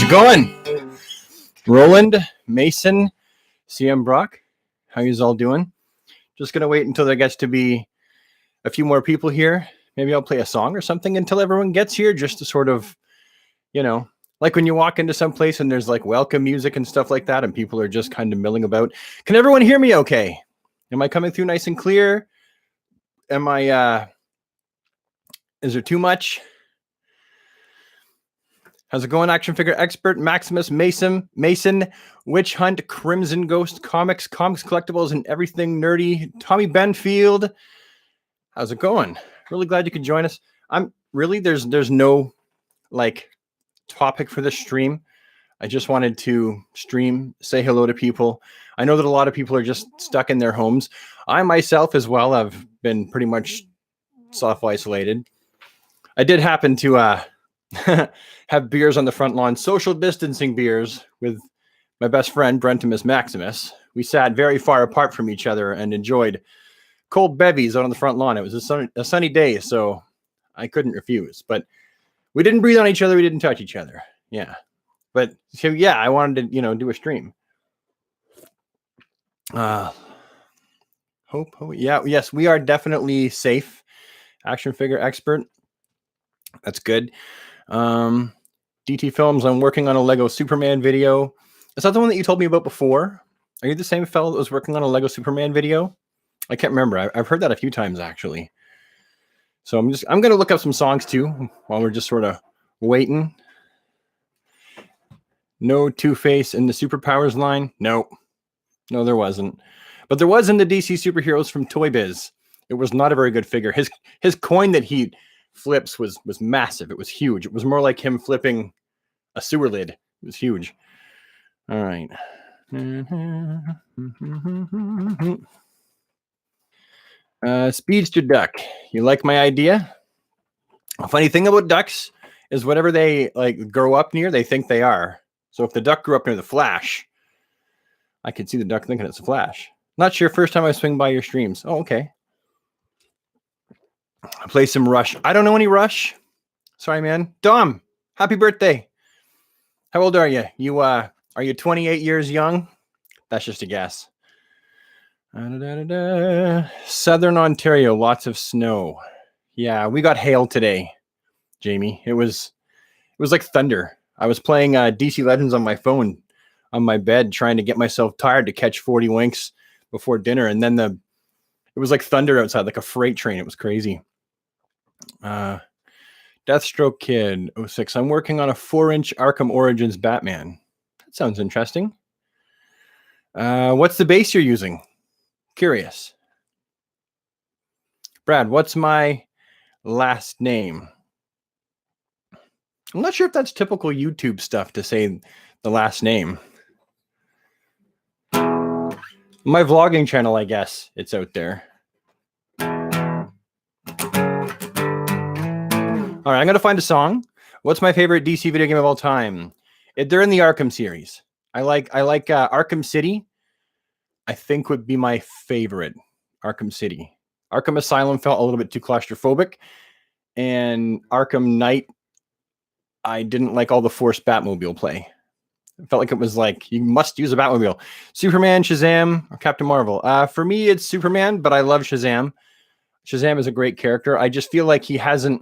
it going? Roland, Mason, CM Brock, how you all doing? Just going to wait until there gets to be a few more people here. Maybe I'll play a song or something until everyone gets here, just to sort of, you know, like when you walk into some place and there's like welcome music and stuff like that and people are just kind of milling about. Can everyone hear me okay? Am I coming through nice and clear? Am I, is there too much? How's it going, action figure expert, Maximus, Mason, Witch Hunt, Crimson Ghost, comics collectibles, and everything nerdy, Tommy Benfield. How's it going? Really glad you could join us. I'm really, there's no like topic for this stream. I just wanted to stream, say hello to people. I know that a lot of people are just stuck in their homes. I myself as well, I've been pretty much self-isolated. I did happen to have beers on the front lawn, social distancing beers with my best friend, Brentimus Maximus. We sat very far apart from each other and enjoyed cold bevies out on the front lawn. It was a sunny day, so I couldn't refuse. But we didn't breathe on each other. We didn't touch each other. Yeah. But so, yeah, I wanted to, do a stream. Hope. Yeah. Yes, we are definitely safe. Action figure expert. That's good. DT Films, I'm working on a Lego Superman video. Is that the one that you told me about before? Are you the same fellow that was working on a Lego Superman video? I can't remember. I've heard that a few times actually. So I'm going to look up some songs too while we're just sort of waiting. No Two-Face in the Superpowers line. No, there wasn't. But there was in the DC Superheroes from Toy Biz. It was not a very good figure. His coin that he flips was massive. It was huge. It was more like him flipping a sewer lid. It was huge. All right. Speedster duck. You like my idea? A funny thing about ducks is whatever they like grow up near, they think they are. So if the duck grew up near the Flash, I could see the duck thinking it's the Flash. Not sure. First time I swing by your streams. Oh, okay. I play some Rush. I don't know any Rush. Sorry, man. Dom, happy birthday. How old are you? Are you 28 years young? That's just a guess. Southern Ontario, lots of snow. Yeah, we got hail today, Jamie. It was like thunder. I was playing DC Legends on my phone on my bed, trying to get myself tired to catch 40 winks before dinner, and then it was like thunder outside, like a freight train. It was crazy. Deathstroke Kid 06. I'm working on a 4-inch Arkham Origins Batman. That sounds interesting. What's the base you're using? Curious. Brad, what's my last name? I'm not sure if that's typical YouTube stuff to say the last name. My vlogging channel, I guess it's out there. All right, I'm going to find a song. What's my favorite DC video game of all time? They're in the Arkham series. I like Arkham City. I think would be my favorite. Arkham City. Arkham Asylum felt a little bit too claustrophobic. And Arkham Knight, I didn't like all the forced Batmobile play. It felt like it was like, you must use a Batmobile. Superman, Shazam, or Captain Marvel. For me, it's Superman, but I love Shazam. Shazam is a great character. I just feel like he hasn't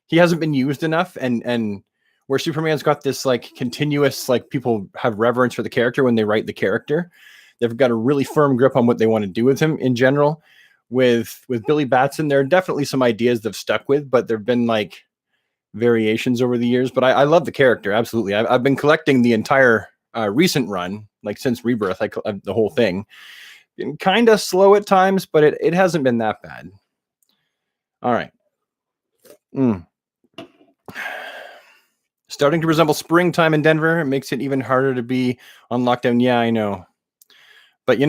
been used enough, and where Superman's got this like continuous, like people have reverence for the character when they write the character. They've got a really firm grip on what they want to do with him in general. With Billy Batson, there are definitely some ideas they've stuck with, but there've been like variations over the years. But I love the character, absolutely. I've been collecting the entire recent run, like since Rebirth, the whole thing. Been kind of slow at times, but it hasn't been that bad. All right. Starting to resemble springtime in Denver. It makes it even harder to be on lockdown. Yeah, I know. But, the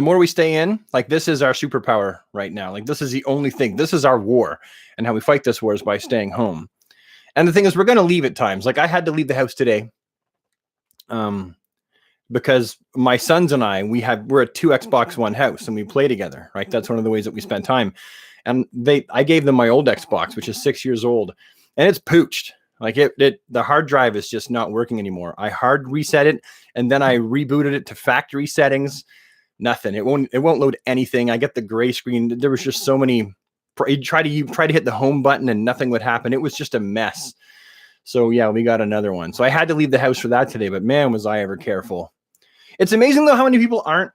more we stay in, like this is our superpower right now. Like this is the only thing. This is our war. And how we fight this war is by staying home. And the thing is, we're going to leave at times. Like I had to leave the house today because my sons and I, we're a 2 Xbox One house and we play together, right? That's one of the ways that we spend time. And I gave them my old Xbox, which is 6 years old. And it's pooched. Like the hard drive is just not working anymore. I hard reset it and then I rebooted it to factory settings. Nothing. It won't load anything. I get the gray screen. There was just so many. You try to hit the home button and nothing would happen. It was just a mess. So yeah, we got another one. So I had to leave the house for that today, but man, was I ever careful. It's amazing though how many people aren't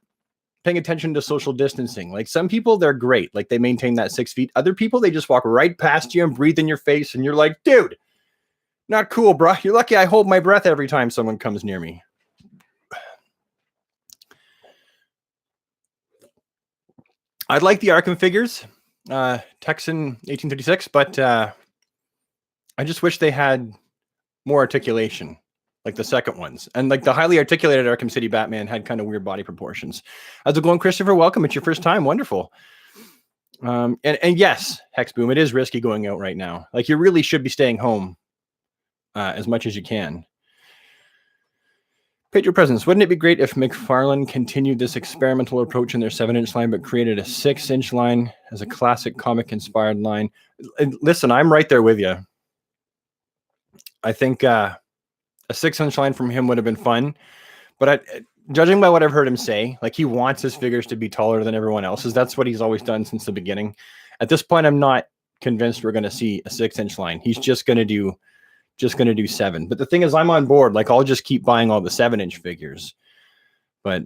paying attention to social distancing. Like some people, they're great. Like they maintain that 6 feet. Other people, they just walk right past you and breathe in your face. And you're like, dude, not cool, bro. You're lucky I hold my breath every time someone comes near me. I'd like the Arkham figures, Texan 1836, but I just wish they had more articulation, like the second ones. And like the highly articulated Arkham City Batman had kind of weird body proportions. How's it going, Christopher? Welcome. It's your first time. Wonderful. And yes, Hexboom, it is risky going out right now. Like you really should be staying home as much as you can. Patreon presence. Wouldn't it be great if McFarlane continued this experimental approach in their 7-inch line, but created a 6-inch line as a classic comic-inspired line? Listen, I'm right there with you. I think a 6-inch line from him would have been fun, but judging by what I've heard him say, like he wants his figures to be taller than everyone else's. That's what he's always done since the beginning. At this point, I'm not convinced we're going to see a 6-inch line. He's just going to do 7. But the thing is, I'm on board. Like I'll just keep buying all the 7-inch figures. But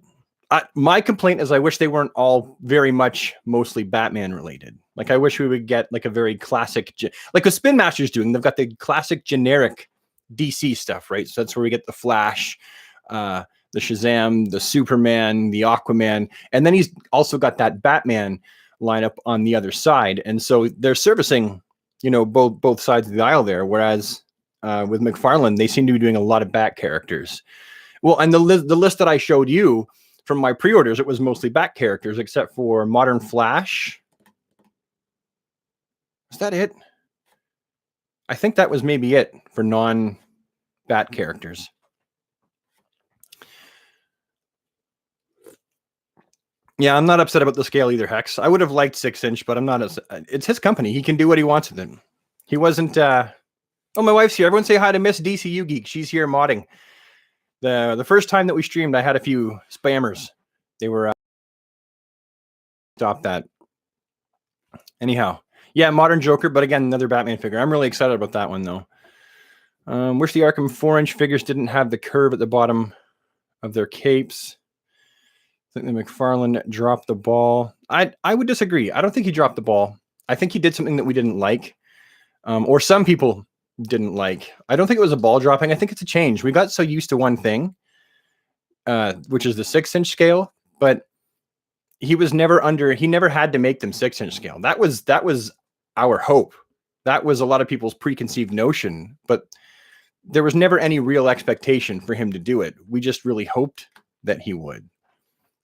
my complaint is I wish they weren't all very much mostly Batman related. Like I wish we would get like a very classic, like what Spin Master's doing. They've got the classic generic DC stuff, right? So that's where we get the Flash, the Shazam, the Superman, the Aquaman, and then he's also got that Batman lineup on the other side. And so they're servicing, both sides of the aisle there. Whereas with McFarlane, they seem to be doing a lot of Bat characters. Well, and the list that I showed you from my pre-orders, it was mostly Bat characters, except for Modern Flash. Is that it? I think that was maybe it for non-Bat characters. Yeah, I'm not upset about the scale either, Hex. I would have liked 6-inch, but I'm not. It's his company. He can do what he wants with it. He wasn't. Oh, my wife's here. Everyone say hi to Miss DCU Geek. She's here modding. The first time that we streamed, I had a few spammers. They were stop that. Anyhow, yeah, Modern Joker, but again, another Batman figure. I'm really excited about that one though. Wish the Arkham 4-inch figures didn't have the curve at the bottom of their capes. I think the McFarlane dropped the ball. I would disagree. I don't think he dropped the ball. I think he did something that we didn't like, or some people didn't like. I don't think it was a ball dropping. I think it's a change. We got so used to one thing, which is the 6-inch scale, but he was never under. He never had to make them 6-inch scale. That was our hope. That was a lot of people's preconceived notion, but there was never any real expectation for him to do it. We just really hoped that he would.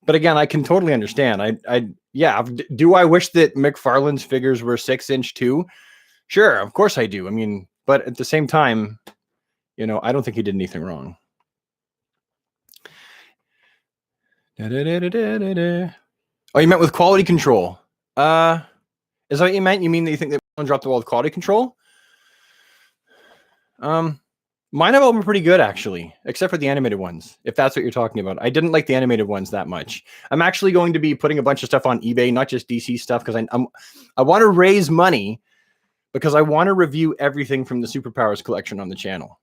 But again, I can totally understand. Yeah. Do I wish that McFarlane's figures were 6-inch too? Sure, of course I do. I mean, but at the same time, I don't think he did anything wrong. Oh, you meant with quality control. Is that what you meant? You mean that you think that one dropped the ball with quality control? Mine have all been pretty good, actually, except for the animated ones, if that's what you're talking about. I didn't like the animated ones that much. I'm actually going to be putting a bunch of stuff on eBay, not just DC stuff, because I want to raise money because I want to review everything from the Superpowers collection on the channel.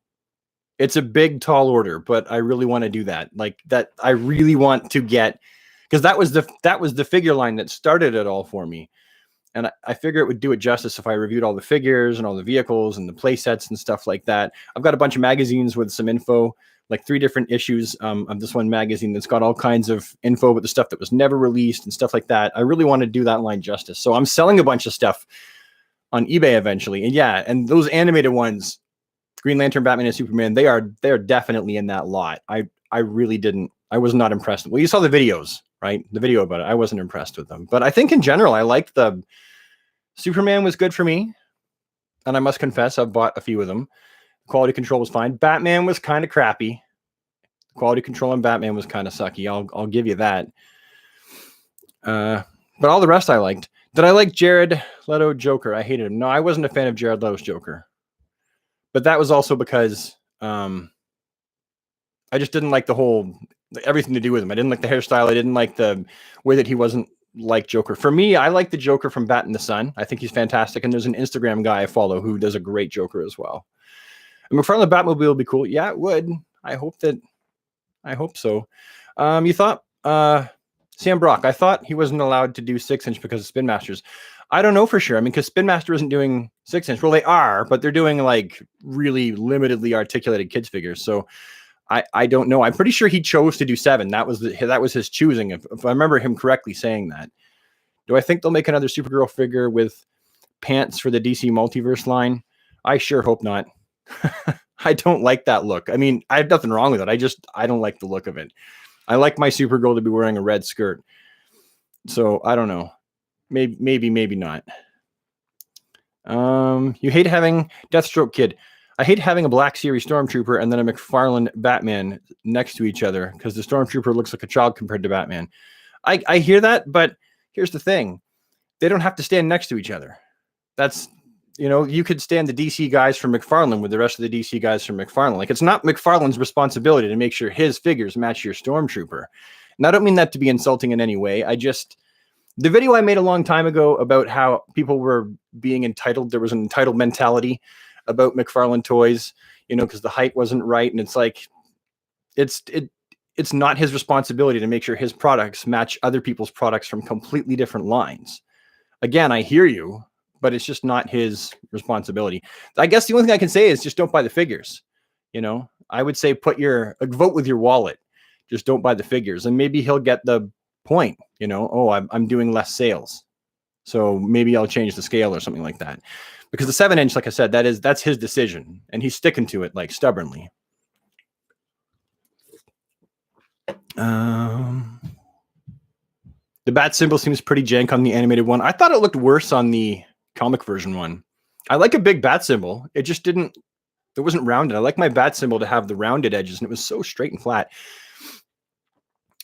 It's a big, tall order, but I really want to do that. Like that, I really want to get, because that was the figure line that started it all for me. And I figure it would do it justice if I reviewed all the figures and all the vehicles and the play sets and stuff like that. I've got a bunch of magazines with some info, like 3 different issues of this one magazine that's got all kinds of info with the stuff that was never released and stuff like that. I really want to do that line justice. So I'm selling a bunch of stuff on eBay eventually. And yeah, and those animated ones, Green Lantern, Batman, and Superman, they are definitely in that lot. I was not impressed. Well, you saw the videos, right? The video about it. I wasn't impressed with them. But I think in general, I liked the Superman was good for me. And I must confess, I've bought a few of them. Quality control was fine. Batman was kind of crappy. Quality control on Batman was kind of sucky. I'll give you that. But all the rest I liked. Did I like Jared Leto Joker? I hated him. No, I wasn't a fan of Jared Leto's Joker. But that was also because I just didn't like everything to do with him. I didn't like the hairstyle. I didn't like the way that he wasn't like Joker. For me, I like the Joker from Bat in the Sun. I think he's fantastic. And there's an Instagram guy I follow who does a great Joker as well. And McFarlane Batmobile will be cool. Yeah, it would. I hope so. You thought Sam Brock, I thought he wasn't allowed to do 6-inch because of Spin Masters. I don't know for sure. I mean, because Spin Master isn't doing 6-inch. Well, they are, but they're doing like really limitedly articulated kids figures. So I don't know. I'm pretty sure he chose to do 7. That was his choosing. If I remember him correctly saying that. Do I think they'll make another Supergirl figure with pants for the DC Multiverse line? I sure hope not. I don't like that look. I mean, I have nothing wrong with it. I don't like the look of it. I like my Supergirl to be wearing a red skirt. So I don't know. Maybe not. You hate having Deathstroke Kid. I hate having a Black Series Stormtrooper and then a McFarlane Batman next to each other because the Stormtrooper looks like a child compared to Batman. I hear that, but here's the thing. They don't have to stand next to each other. That's, you could stand the DC guys from McFarlane with the rest of the DC guys from McFarlane. Like, it's not McFarlane's responsibility to make sure his figures match your Stormtrooper. And I don't mean that to be insulting in any way. The video I made a long time ago about how people were being entitled, there was an entitled mentality about McFarlane Toys, because the height wasn't right. And it's like, it's not his responsibility to make sure his products match other people's products from completely different lines. Again, I hear you, but it's just not his responsibility. I guess the only thing I can say is just don't buy the figures. I would say vote with your wallet. Just don't buy the figures. And maybe he'll get the point, I'm doing less sales, so maybe I'll change the scale or something like that. Because the 7-inch, like I said, that's his decision, and he's sticking to it like stubbornly. The bat symbol seems pretty jank on the animated one. I thought it looked worse on the comic version one. I like a big bat symbol. It wasn't rounded. I like my bat symbol to have the rounded edges, and it was so straight and flat.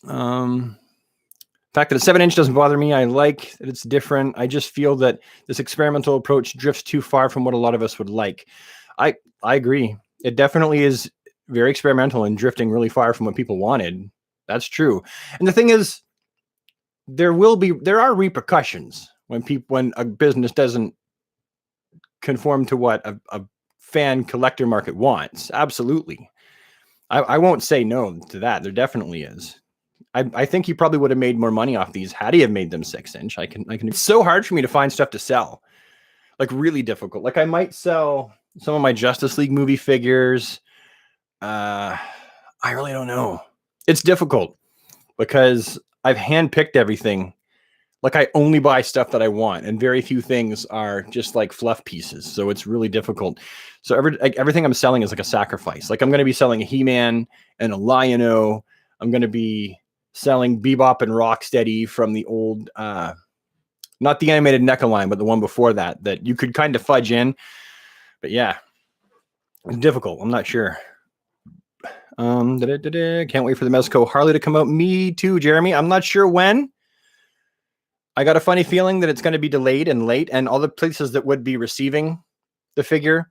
The fact that a 7-inch doesn't bother me. I like that it's different. I just feel that this experimental approach drifts too far from what a lot of us would like. I agree. It definitely is very experimental and drifting really far from what people wanted. That's true. And the thing is, there are repercussions when a business doesn't conform to what a fan collector market wants. Absolutely. I won't say no to that. There definitely is. I think he probably would have made more money off these had he have made them 6-inch. I can. It's so hard for me to find stuff to sell, like really difficult. Like I might sell some of my Justice League movie figures. I really don't know. It's difficult because I've handpicked everything. Like I only buy stuff that I want, and very few things are just like fluff pieces. So it's really difficult. So everything I'm selling is like a sacrifice. Like I'm going to be selling a He-Man and a Lion-O. I'm going to be selling Bebop and Rocksteady from the old, not the animated NECA line, but the one before that you could kind of fudge in. But yeah, it's difficult. I'm not sure. Can't wait for the Mezco Harley to come out. Me too, Jeremy. I'm not sure when. I got a funny feeling that it's going to be delayed and late, and all the places that would be receiving the figure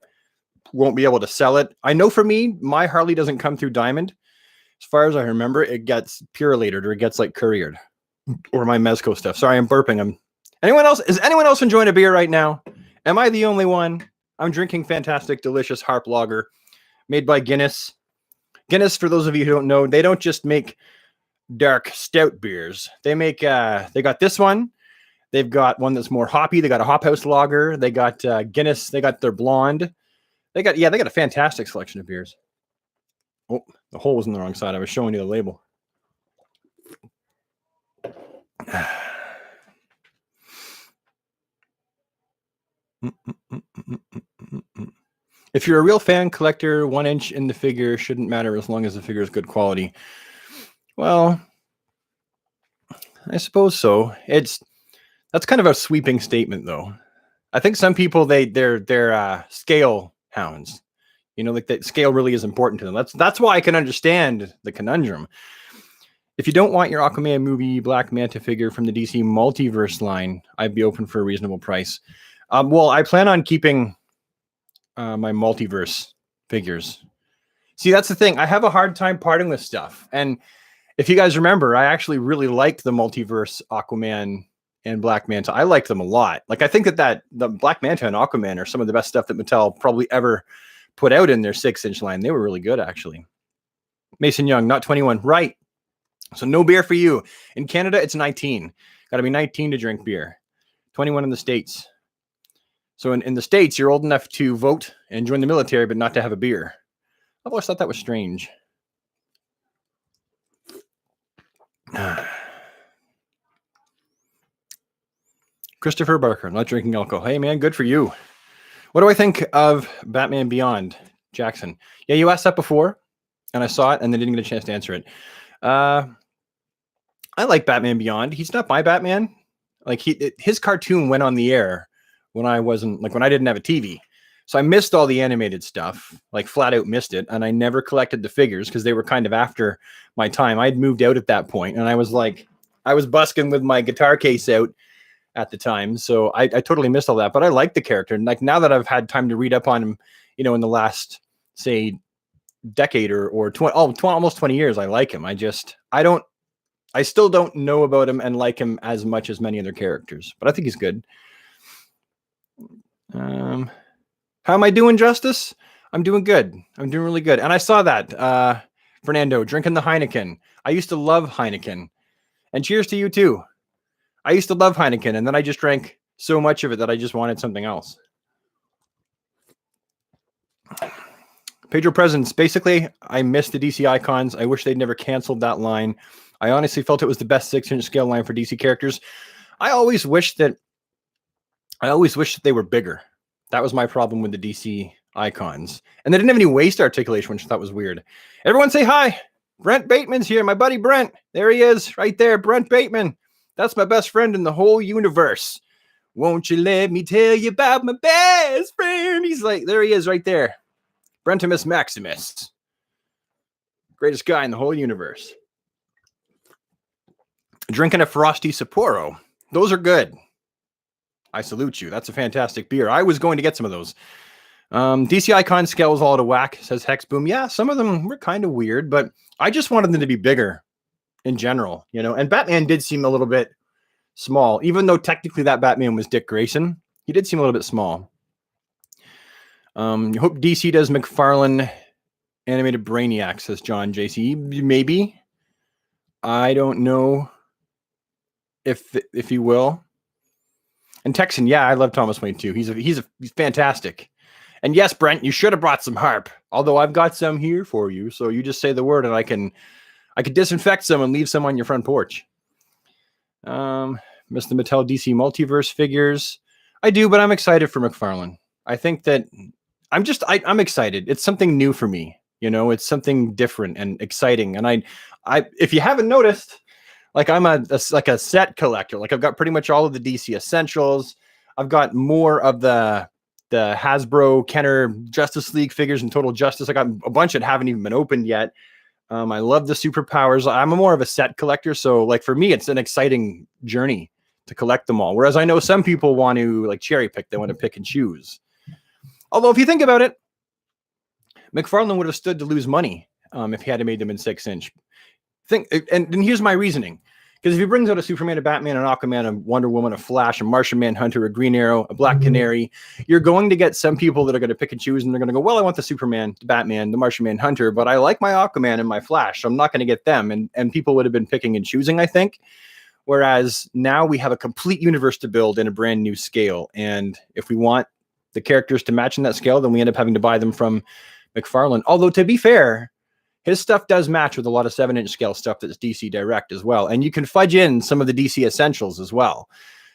won't be able to sell it. I know for me, my Harley doesn't come through Diamond. As far as I remember, it gets purelated or it gets like couriered, or my Mezco stuff. Sorry, I'm burping. Is anyone else enjoying a beer right now? Am I the only one? I'm drinking fantastic, delicious Harp Lager made by Guinness. Guinness, for those of you who don't know, they don't just make dark stout beers. They got this one. They've got one that's more hoppy. They got a Hop House Lager. They got Guinness. They got their blonde. They got a fantastic selection of beers. Oh, the hole was on the wrong side. I was showing you the label. If you're a real fan collector, 1-inch in the figure shouldn't matter as long as the figure is good quality. Well, I suppose so. That's kind of a sweeping statement, though. I think some people they're scale hounds. Like that scale really is important to them. That's why I can understand the conundrum. If you don't want your Aquaman movie Black Manta figure from the DC Multiverse line, I'd be open for a reasonable price. Well, I plan on keeping my multiverse figures. See, that's the thing. I have a hard time parting with stuff. And if you guys remember, I actually really liked the multiverse Aquaman and Black Manta. I liked them a lot. Like, I think that the Black Manta and Aquaman are some of the best stuff that Mattel probably ever put out in their 6-inch line. They were really good, actually. Mason Young, not 21. Right. So no beer for you. In Canada, it's 19. Got to be 19 to drink beer. 21 in the States. So in the States, you're old enough to vote and join the military, but not to have a beer. I've always thought that was strange. Christopher Barker, not drinking alcohol. Hey, man, good for you. What do I think of Batman Beyond, Jackson? Yeah, you asked that before, and I saw it, and then didn't get a chance to answer it. I like Batman Beyond. He's not my Batman. Like, his cartoon went on the air when I didn't have a TV. So I missed all the animated stuff, like flat out missed it. And I never collected the figures because they were kind of after my time. I'd moved out at that point, and I was busking with my guitar case out at the time. So I totally missed all that, but I like the character. And like, now that I've had time to read up on him, in the last, say, decade or almost 20 years, I like him. I still don't know about him and like him as much as many other characters, but I think he's good. How am I doing, Justice? I'm doing good. I'm doing really good. And I saw that, Fernando, drinking the Heineken. I used to love Heineken. And cheers to you, too. I used to love Heineken, and then I just drank so much of it that I just wanted something else. Pedro Presence. Basically, I missed the DC icons. I wish they'd never canceled that line. I honestly felt it was the best 6-inch scale line for DC characters. I always wished that they were bigger. That was my problem with the DC icons. And they didn't have any waist articulation, which I thought was weird. Everyone say hi. Brent Bateman's here. My buddy Brent. There he is, right there. Brent Bateman. That's my best friend in the whole universe. Won't you let me tell you about my best friend? He's like, there he is right there. Brentimus Maximus. Greatest guy in the whole universe. Drinking a Frosty Sapporo. Those are good. I salute you. That's a fantastic beer. I was going to get some of those. DC Icon scale is all out of whack, says Hexboom. Yeah, some of them were kind of weird, but I just wanted them to be bigger in general, And Batman did seem a little bit small, even though technically that Batman was Dick Grayson. He did seem a little bit small. You hope DC does McFarlane animated Brainiac, says John JC. Maybe. I don't know if he will. And Texan, yeah, I love Thomas Wayne too. He's fantastic. And yes, Brent, you should have brought some harp. Although I've got some here for you, so you just say the word, and I can disinfect some and leave some on your front porch. Mr. Mattel DC Multiverse figures, I do, but I'm excited for McFarlane. I think that I'm excited. It's something new for me. It's something different and exciting. And I if you haven't noticed, like, I'm a set collector. Like, I've got pretty much all of the DC Essentials. I've got more of the Hasbro Kenner Justice League figures and Total Justice. I got a bunch that haven't even been opened yet. I love the superpowers. I'm more of a set collector. So, like, for me, it's an exciting journey to collect them all. Whereas I know some people want to, like, cherry pick. They want to pick and choose. Although, if you think about it, McFarlane would have stood to lose money if he had made them in 6-inch. And here's my reasoning. Because if he brings out a Superman, a Batman, an Aquaman, a Wonder Woman, a Flash, a Martian Manhunter, a Green Arrow, a Black Canary, you're going to get some people that are going to pick and choose, and they're going to go, well, I want the Superman, the Batman, the Martian Manhunter, but I like my Aquaman and my Flash, so I'm not going to get them. And people would have been picking and choosing, I think. Whereas now we have a complete universe to build in a brand new scale. And if we want the characters to match in that scale, then we end up having to buy them from McFarlane. Although, to be fair, his stuff does match with a lot of 7-inch scale stuff that's DC Direct as well. And you can fudge in some of the DC Essentials as well.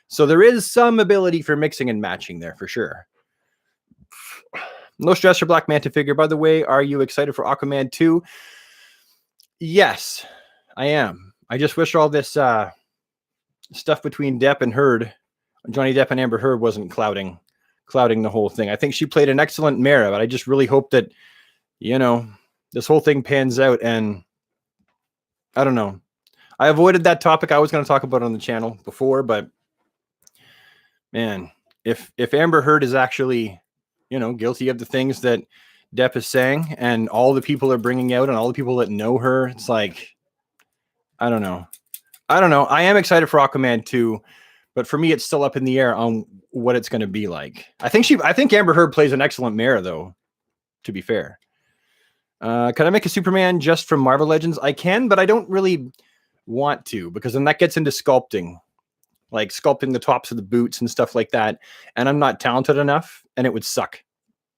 So there is some ability for mixing and matching there for sure. No stress for Black Manta figure. By the way, are you excited for Aquaman 2? Yes, I am. I just wish all this stuff between Depp and Heard, Johnny Depp and Amber Heard, wasn't clouding the whole thing. I think she played an excellent Mara, but I just really hope that, this whole thing pans out. And I don't know. I avoided that topic I was going to talk about on the channel before, but man, if Amber Heard is actually guilty of the things that Depp is saying, and all the people are bringing out, and all the people that know her. It's like, I don't know. I am excited for Aquaman 2, but for me, it's still up in the air on what it's going to be like. I think Amber Heard plays an excellent Mara, though, to be fair. Can I make a Superman just from Marvel Legends? I can, but I don't really want to, because then that gets into sculpting, like sculpting the tops of the boots and stuff like that. And I'm not talented enough, and it would suck.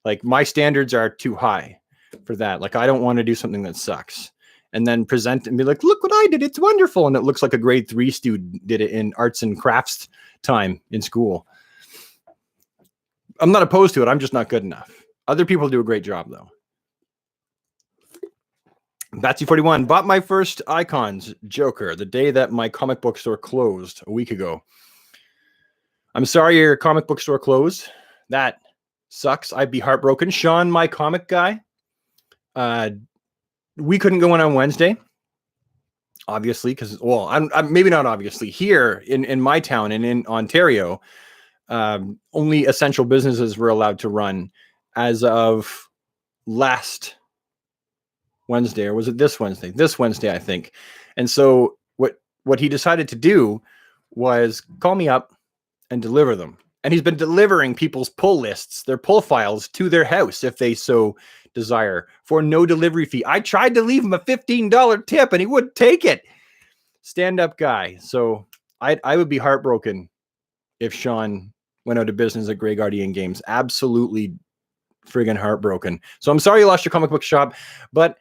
Like, my standards are too high for that. Like, I don't want to do something that sucks and then present and be like, look what I did. It's wonderful. And it looks like a grade 3 student did it in arts and crafts time in school. I'm not opposed to it. I'm just not good enough. Other people do a great job, though. Batsy41 bought my first Icons Joker the day that my comic book store closed a week ago. I'm sorry your comic book store closed. That sucks. I'd be heartbroken. Sean, my comic guy, we couldn't go in on Wednesday, obviously, because, well, I'm maybe not obviously. Here in my town and in Ontario, only essential businesses were allowed to run as of last Wednesday, or was it this Wednesday? This Wednesday, I think. And so what he decided to do was call me up and deliver them. And he's been delivering people's pull lists, their pull files, to their house if they so desire, for no delivery fee. I tried to leave him a $15 tip and he wouldn't take it. Stand-up guy. So I would be heartbroken if Sean went out of business at Grey Guardian Games. Absolutely friggin' heartbroken. So I'm sorry you lost your comic book shop, but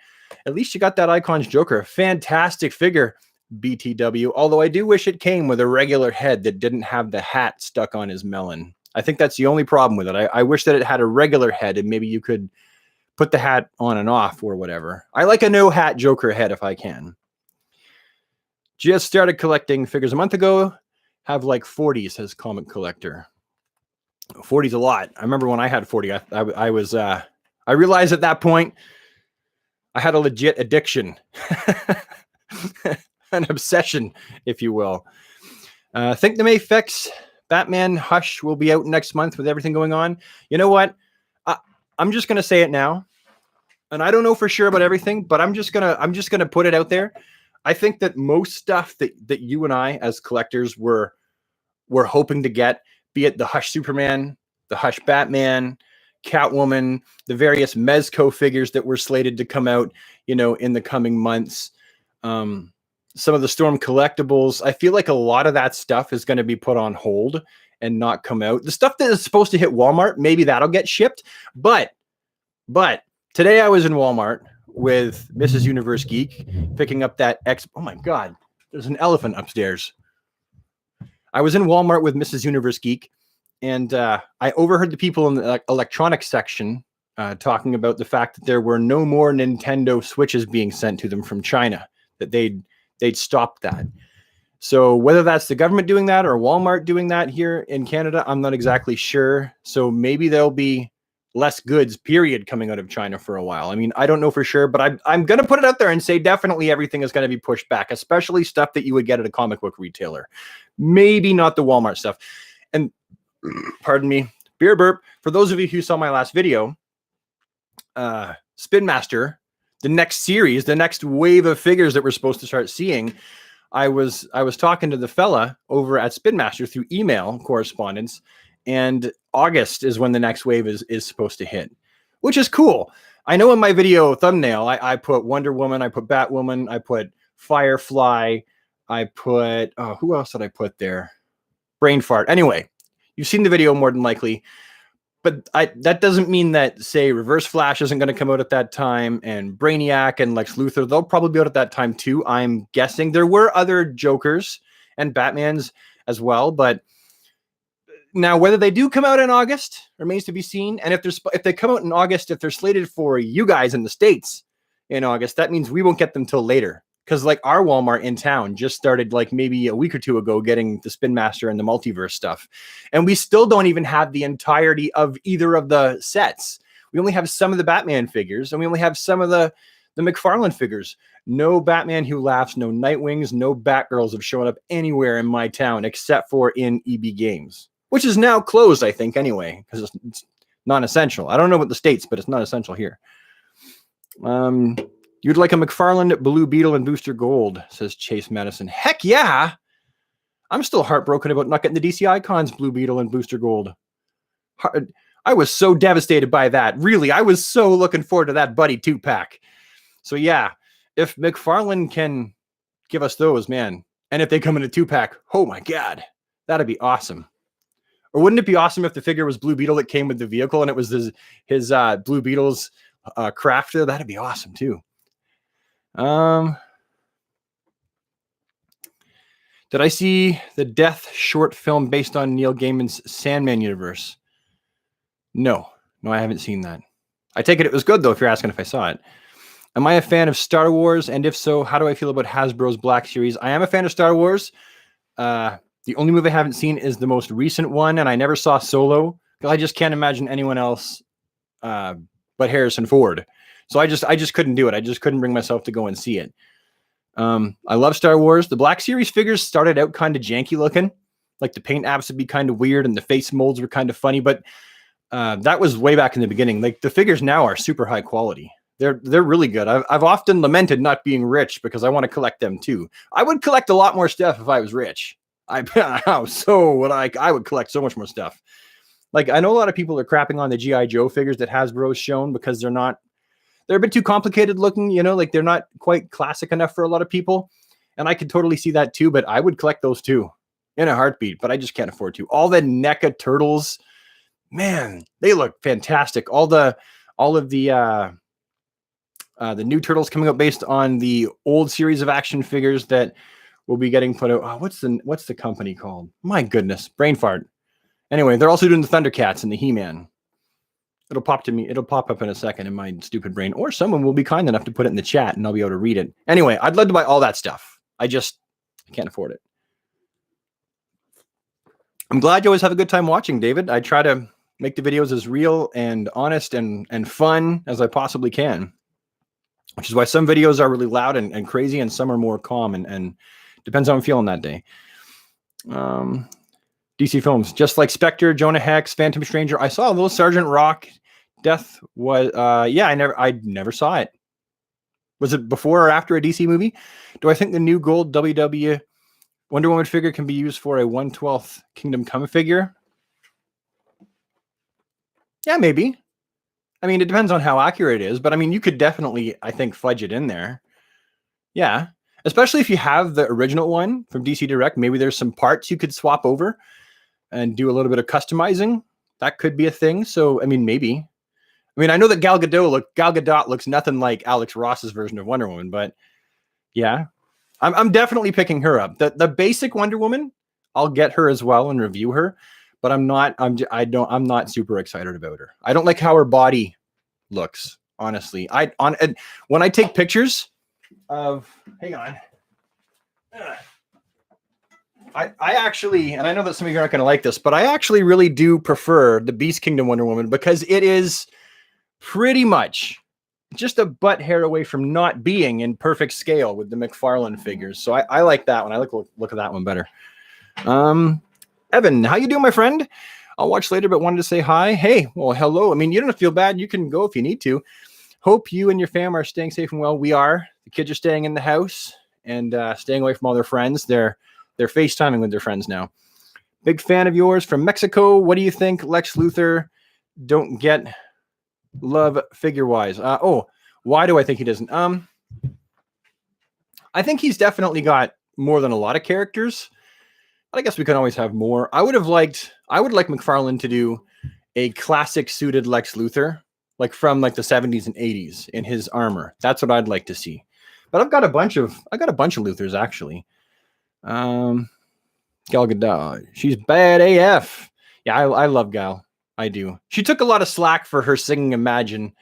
at least you got that Icons Joker. Fantastic figure, BTW. Although I do wish it came with a regular head that didn't have the hat stuck on his melon. I think that's the only problem with it. I wish that it had a regular head and maybe you could put the hat on and off or whatever. I like a no hat Joker head if I can. Just started collecting figures a month ago. Have like 40, says Comic Collector. 40's a lot. I remember when I had 40, I realized at that point I had a legit addiction. An obsession, if you will. Think the Mayfix Batman Hush will be out next month with everything going on. You know what? I'm just gonna say it now, and I don't know for sure about everything, but I'm just gonna put it out there. I think that most stuff that you and I as collectors were hoping to get, be it the Hush Superman, the Hush Batman, Catwoman, the various Mezco figures that were slated to come out, in the coming months. Some of the Storm collectibles, I feel like a lot of that stuff is going to be put on hold and not come out. The stuff that is supposed to hit Walmart, maybe that'll get shipped. But today I was in Walmart with Mrs. Universe Geek picking up that oh my God, there's an elephant upstairs. I was in Walmart with Mrs. Universe Geek, and I overheard the people in the electronics section talking about the fact that there were no more Nintendo Switches being sent to them from China, that they'd stopped that. So whether that's the government doing that or Walmart doing that here in Canada, I'm not exactly sure. So maybe there'll be less goods, period, coming out of China for a while. I mean, I don't know for sure, but I'm going to put it out there and say definitely everything is going to be pushed back, especially stuff that you would get at a comic book retailer. Maybe not the Walmart stuff. And pardon me, beer burp. For those of you who saw my last video, Spin Master, the next series, the next wave of figures that we're supposed to start seeing, I was talking to the fella over at Spin Master through email correspondence, and August is when the next wave is supposed to hit, which is cool. I know in my video thumbnail, I put Wonder Woman, I put Batwoman, I put Firefly, I put, who else did I put there? Brain fart. Anyway, you've seen the video more than likely. But that doesn't mean that, say, Reverse Flash isn't going to come out at that time, and Brainiac and Lex Luthor, they'll probably be out at that time too, I'm guessing. There were other Jokers and Batmans as well, but now whether they do come out in August remains to be seen. And if they come out in August, if they're slated for you guys in the States in August, that means we won't get them till later. Because like our Walmart in town just started like maybe a week or two ago getting the Spin Master and the multiverse stuff. And we still don't even have the entirety of either of the sets. We only have some of the Batman figures, and we only have some of the McFarlane figures. No Batman Who Laughs, no Nightwings, no Batgirls have shown up anywhere in my town except for in EB Games, which is now closed, I think, anyway, because non-essential. I don't know about the States, but it's not essential here. You'd like a McFarlane Blue Beetle and Booster Gold, says Chase Madison. Heck yeah! I'm still heartbroken about not getting the DC Icons Blue Beetle and Booster Gold. I was so devastated by that. Really, I was so looking forward to that Buddy 2-pack. So yeah, if McFarlane can give us those, man, and if they come in a 2-pack, oh my God, that'd be awesome. Or wouldn't it be awesome if the figure was Blue Beetle that came with the vehicle and it was his Blue Beetle's crafter? That'd be awesome too. Did I see the Death short film based on Neil Gaiman's Sandman universe? No, I haven't seen that. I take it was good though, if you're asking if I saw it. Am I a fan of Star Wars? And if so, how do I feel about Hasbro's Black Series? I am a fan of Star Wars. The only movie I haven't seen is the most recent one, and I never saw Solo because I just can't imagine anyone else but Harrison Ford. So I just couldn't do it. I just couldn't bring myself to go and see it. I love Star Wars. The Black Series figures started out kind of janky looking. Like the paint apps would be kind of weird and the face molds were kind of funny, but that was way back in the beginning. Like the figures now are super high quality. They're really good. I've often lamented not being rich because I want to collect them too. I would collect a lot more stuff if I was rich. I would collect so much more stuff. Like I know a lot of people are crapping on the G.I. Joe figures that Hasbro's shown because they're a bit too complicated looking, like they're not quite classic enough for a lot of people. And I could totally see that too, but I would collect those too in a heartbeat, but I just can't afford to. All the NECA turtles, man, they look fantastic. All of the new turtles coming up based on the old series of action figures that will be getting put out. Oh, what's the company called? My goodness, brain fart. Anyway, they're also doing the Thundercats and the He-Man. It'll pop up in a second in my stupid brain, or someone will be kind enough to put it in the chat and I'll be able to read it. Anyway, I'd love to buy all that stuff. I can't afford it. I'm glad you always have a good time watching, David. I try to make the videos as real and honest and fun as I possibly can, which is why some videos are really loud and crazy and some are more calm and depends how I'm feeling that day. DC Films, just like Spectre, Jonah Hex, Phantom Stranger. I saw a little Sergeant Rock. Death was, I never saw it. Was it before or after a DC movie? Do I think the new gold WW Wonder Woman figure can be used for a 1/12 Kingdom Come figure? Yeah, maybe. I mean, it depends on how accurate it is, but I mean, you could definitely, I think, fudge it in there. Yeah, especially if you have the original one from DC Direct. Maybe there's some parts you could swap over and do a little bit of customizing. That could be a thing. So, I mean, maybe. I mean, I know that Gal Gadot looks nothing like Alex Ross's version of Wonder Woman, but yeah, I'm definitely picking her up. The basic Wonder Woman, I'll get her as well and review her, but I'm not super excited about her. I don't like how her body looks, honestly. When I take pictures of, hang on. I actually, and I know that some of you aren't going to like this, but I actually really do prefer the Beast Kingdom Wonder Woman because it is pretty much just a butt hair away from not being in perfect scale with the McFarlane figures. So I like that one. I look at that one better. Evan, how you doing, my friend? I'll watch later, but wanted to say hi. Hey, well, hello. I mean, you don't have to feel bad. You can go if you need to. Hope you and your fam are staying safe and well. We are. The kids are staying in the house and staying away from all their friends. They're FaceTiming with their friends now. Big fan of yours from Mexico. What do you think Lex Luthor don't get love figure-wise? Why do I think he doesn't? I think he's definitely got more than a lot of characters. But I guess we can always have more. I would like McFarlane to do a classic suited Lex Luthor, like from like the 70s and 80s in his armor. That's what I'd like to see. But I got a bunch of Luthors actually. Gal Gadot, she's bad AF. Yeah, I love Gal. I do. She took a lot of slack for her singing Imagine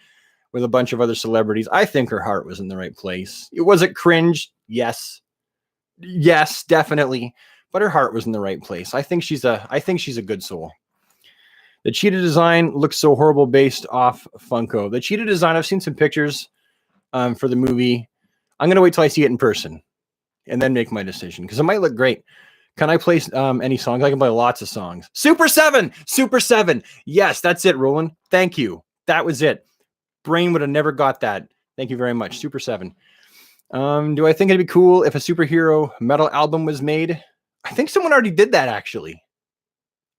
with a bunch of other celebrities. I think her heart was in the right place. Was it cringe? Yes, definitely. But her heart was in the right place. I think she's a good soul. The cheetah design looks so horrible based off Funko. The cheetah design, I've seen some pictures for the movie. I'm gonna wait till I see it in person and then make my decision because it might look great. Can I play any songs? I can play lots of songs. Super 7! Super 7! Yes, that's it, Roland. Thank you. That was it. Brain would have never got that. Thank you very much. Super 7. Do I think it'd be cool if a superhero metal album was made? I think someone already did that, actually.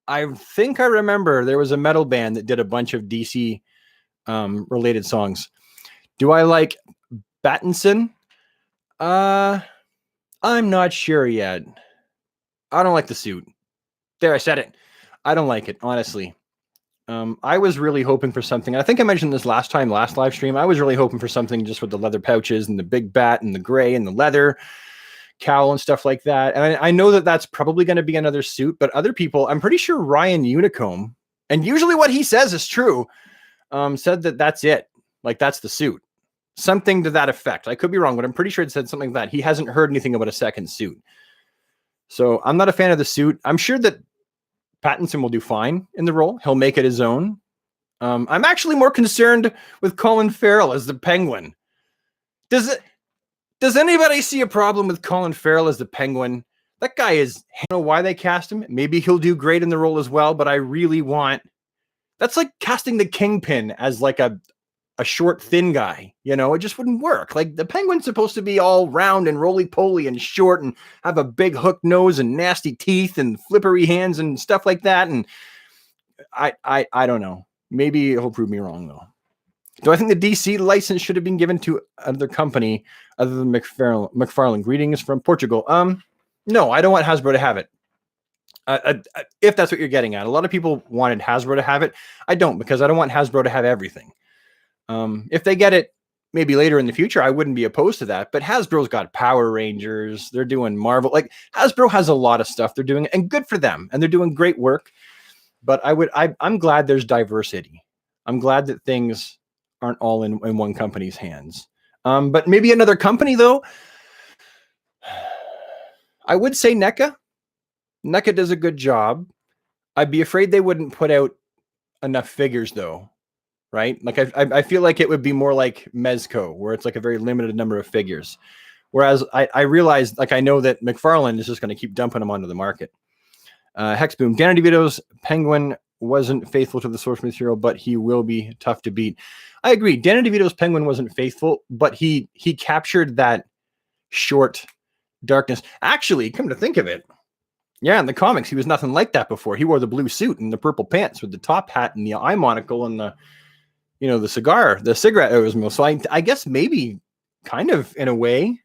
I think I remember there was a metal band that did a bunch of DC related songs. Do I like Pattinson? I'm not sure yet. I don't like the suit. There, I said it. I don't like it, honestly. I was really hoping for something. I think I mentioned this last live stream. I was really hoping for something just with the leather pouches and the big bat and the gray and the leather cowl and stuff like that. And I know that that's probably going to be another suit, but other people, I'm pretty sure Ryan Unicomb, and usually what he says is true, said that that's it. Like, that's the suit. Something to that effect. I could be wrong, but I'm pretty sure it said something like that. He hasn't heard anything about a second suit. So I'm not a fan of the suit. I'm sure that Pattinson will do fine in the role. He'll make it his own. I'm actually more concerned with Colin Farrell as the Penguin. Does anybody see a problem with Colin Farrell as the Penguin? That guy is, I don't know why they cast him. Maybe he'll do great in the role as well, but I really want, that's like casting the Kingpin as like a short, thin guy. You know, it just wouldn't work. Like, the Penguin's supposed to be all round and roly-poly and short and have a big hook nose and nasty teeth and flippery hands and stuff like that. And I don't know. Maybe he'll prove me wrong, though. Do I think the DC license should have been given to another company other than McFarlane? Greetings from Portugal. No, I don't want Hasbro to have it. If that's what you're getting at. A lot of people wanted Hasbro to have it. I don't, because I don't want Hasbro to have everything. If they get it maybe later in the future, I wouldn't be opposed to that. But Hasbro's got Power Rangers. They're doing Marvel. Like, Hasbro has a lot of stuff they're doing, and good for them. And they're doing great work. But I'm glad there's diversity. I'm glad that things aren't all in one company's hands. But maybe another company, though. I would say NECA. NECA does a good job. I'd be afraid they wouldn't put out enough figures, though. Right? Like, I feel like it would be more like Mezco, where it's like a very limited number of figures. Whereas I realize, like, I know that McFarlane is just going to keep dumping them onto the market. Hexboom, Danny DeVito's Penguin wasn't faithful to the source material, but he will be tough to beat. I agree. Danny DeVito's Penguin wasn't faithful, but he captured that short darkness. Actually, come to think of it, yeah, in the comics, he was nothing like that before. He wore the blue suit and the purple pants with the top hat and the eye monocle and the cigarette Osmo. So I guess maybe kind of in a way,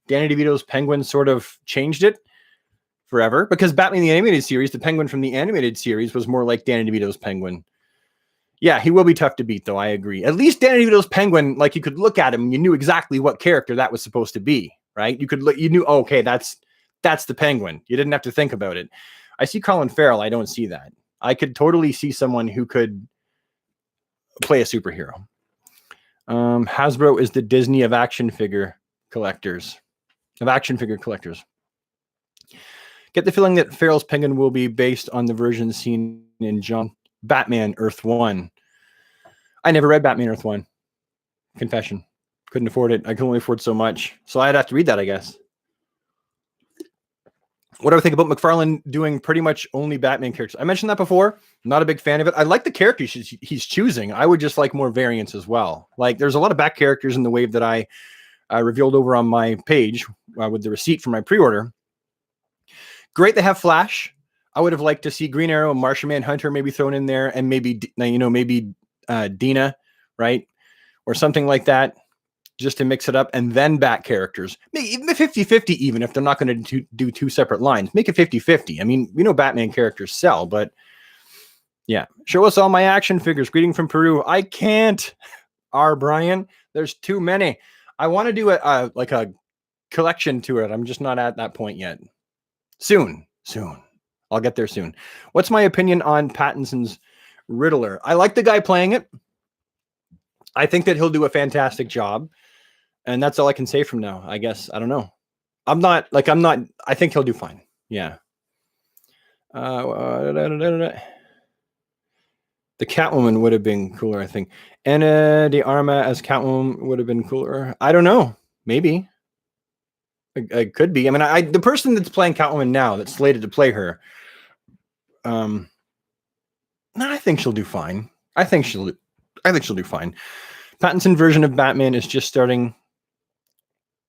Danny DeVito's Penguin sort of changed it forever, because Batman the Animated Series, the Penguin from the animated series, was more like Danny DeVito's Penguin. Yeah, he will be tough to beat, though. I agree. At least Danny DeVito's Penguin, like, you could look at him and you knew exactly what character that was supposed to be, right? You knew, oh, okay, that's the Penguin. You didn't have to think about it. I see Colin Farrell. I don't see that. I could totally see someone who could play a superhero. Hasbro is the Disney of action figure collectors. Get the feeling that Farrell's Penguin will be based on the version seen in Batman Earth 1. I never read Batman Earth 1. Confession. Couldn't afford it. I could only afford so much. So I'd have to read that, I guess. What do I think about McFarlane doing pretty much only Batman characters? I mentioned that before. Not a big fan of it. I like the characters he's choosing. I would just like more variants as well. Like, there's a lot of back characters in the wave that I revealed over on my page with the receipt for my pre-order. Great, they have Flash. I would have liked to see Green Arrow and Martian Manhunter maybe thrown in there, and maybe Dina, right? Or something like that, just to mix it up, and then Bat characters. Maybe 50-50 even, if they're not going to do two separate lines. Make it 50-50. I mean, we know Batman characters sell, but yeah. Show us all my action figures. Greeting from Peru. I can't, Brian. There's too many. I want to do a collection to it. I'm just not at that point yet. Soon. I'll get there soon. What's my opinion on Pattinson's Riddler? I like the guy playing it. I think that he'll do a fantastic job. And that's all I can say from now, I guess. I don't know. I think he'll do fine. Yeah. The Catwoman would have been cooler, I think. Ana de Arma as Catwoman would have been cooler. I don't know. Maybe. It could be. I mean, the person that's playing Catwoman now, that's slated to play her, no, I think she'll do fine. I think she'll do fine. Pattinson version of Batman is just starting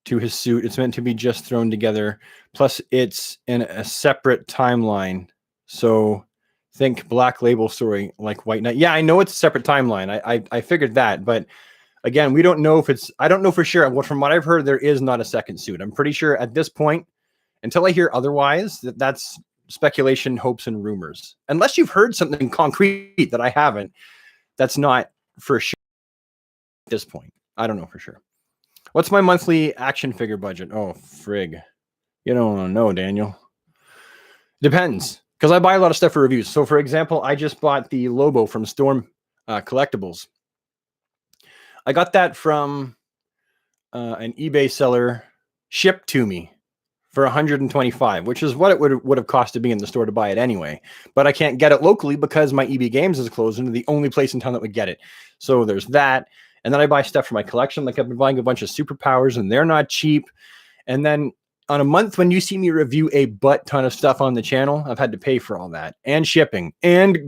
to his suit. It's meant to be just thrown together. Plus, it's in a separate timeline. So think Black Label story like White Knight. Yeah, I know it's a separate timeline. I figured that, but again, we don't know if it's. I don't know for sure. Well, from what I've heard, there is not a second suit. I'm pretty sure at this point, until I hear otherwise, that's speculation, hopes, and rumors. Unless you've heard something concrete that I haven't, that's not for sure at this point. I don't know for sure. What's my monthly action figure budget? Oh, frig. You don't know, Daniel. Depends, because I buy a lot of stuff for reviews. So, for example, I just bought the Lobo from Storm Collectibles. I got that from an eBay seller, shipped to me for $125, which is what it would have cost to be in the store to buy it anyway. But I can't get it locally because my EB Games is closed, and the only place in town that would get it. So there's that. And then I buy stuff for my collection. Like I've been buying a bunch of superpowers, and they're not cheap. And then on a month when you see me review a butt ton of stuff on the channel, I've had to pay for all that and shipping and the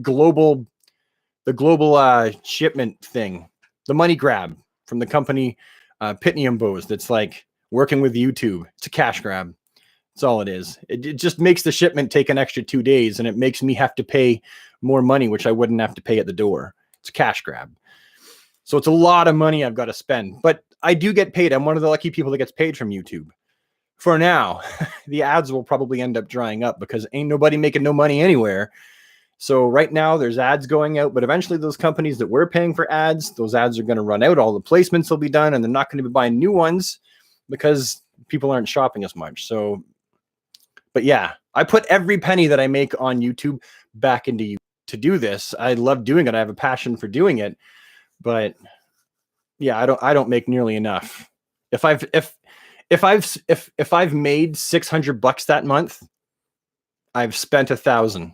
global shipment thing, the money grab from the company Pitney and Bowes that's like working with YouTube. It's a cash grab. That's all it is. It just makes the shipment take an extra 2 days, and it makes me have to pay more money, which I wouldn't have to pay at the door. It's a cash grab. So it's a lot of money I've got to spend, but I do get paid. I'm one of the lucky people that gets paid from YouTube. For now, the ads will probably end up drying up because ain't nobody making no money anywhere. So right now there's ads going out, but eventually those companies that were paying for ads, those ads are going to run out. All the placements will be done, and they're not going to be buying new ones because people aren't shopping as much. So, but yeah, I put every penny that I make on YouTube back into YouTube to do this. I love doing it. I have a passion for doing it. But yeah, I don't make nearly enough. If I've made $600 that month, I've spent $1,000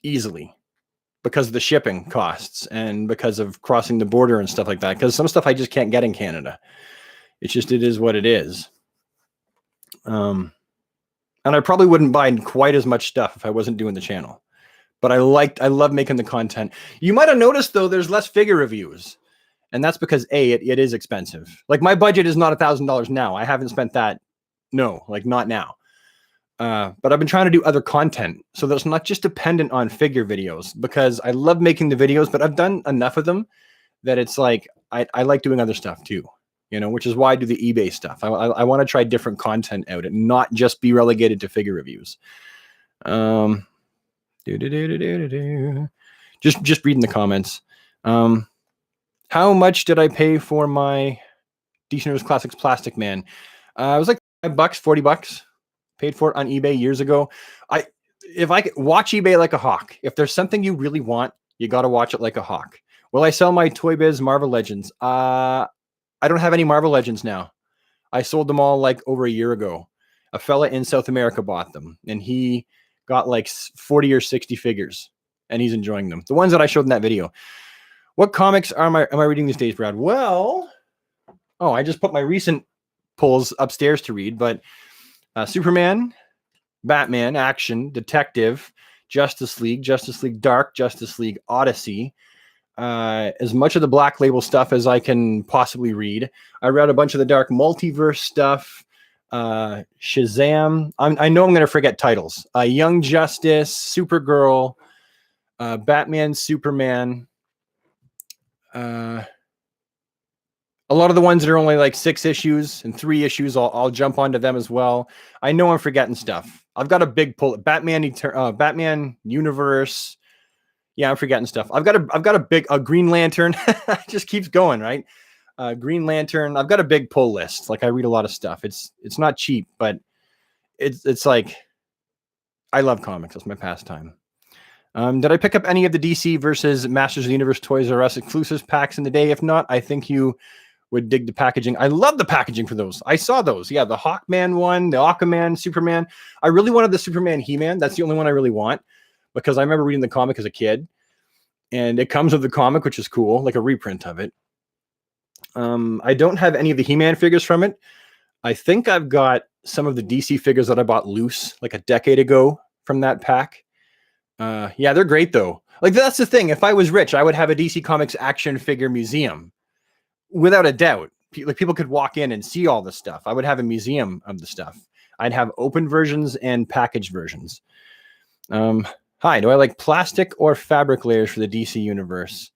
easily because of the shipping costs and because of crossing the border and stuff like that. Because some stuff I just can't get in Canada. It is what it is. And I probably wouldn't buy quite as much stuff if I wasn't doing the channel. But I love making the content. You might have noticed, though, there's less figure reviews. And that's because, it is expensive. Like, my budget is not $1,000 now. I haven't spent that. No, like, not now. But I've been trying to do other content so that it's not just dependent on figure videos, because I love making the videos, but I've done enough of them that it's like I like doing other stuff, too, which is why I do the eBay stuff. I want to try different content out and not just be relegated to figure reviews. Just reading the comments. How much did I pay for my DC Universe Classics Plastic Man? It was like $5, $40. Paid for it on eBay years ago. If I could watch eBay like a hawk. If there's something you really want, you got to watch it like a hawk. Will I sell my Toy Biz Marvel Legends? I don't have any Marvel Legends now. I sold them all like over a year ago. A fella in South America bought them, and he got like 40 or 60 figures, and he's enjoying them. The ones that I showed in that video. What comics am I reading these days, Brad? Well, I just put my recent pulls upstairs to read, but Superman, Batman, Action, Detective, Justice League Dark, Justice League Odyssey, as much of the Black Label stuff as I can possibly read. I read a bunch of the Dark Multiverse stuff, Shazam. I know I'm going to forget titles. Young Justice, Supergirl, Batman, Superman. A lot of the ones that are only like 6 issues and 3 issues, I'll jump onto them as well. I know I'm forgetting stuff. I've got a big pull. Batman Universe. Yeah, I'm forgetting stuff. I've got a big Green Lantern. It just keeps going, right? Green Lantern. I've got a big pull list. Like, I read a lot of stuff. It's not cheap, but it's like I love comics. That's my pastime. Did I pick up any of the DC versus Masters of the Universe Toys R Us exclusives packs in the day? If not, I think you would dig the packaging. I love the packaging for those. I saw those. Yeah, the Hawkman one, the Aquaman, Superman. I really wanted the Superman He-Man. That's the only one I really want, because I remember reading the comic as a kid, and it comes with the comic, which is cool, like a reprint of it. I don't have any of the He-Man figures from it. I think I've got some of the DC figures that I bought loose like a decade ago from that pack. Yeah, they're great though. Like that's the thing. If I was rich, I would have a DC Comics action figure museum, without a doubt. Like people could walk in and see all the stuff. I would have a museum of the stuff. I'd have open versions and packaged versions. Hi, do I like plastic or fabric layers for the DC universe?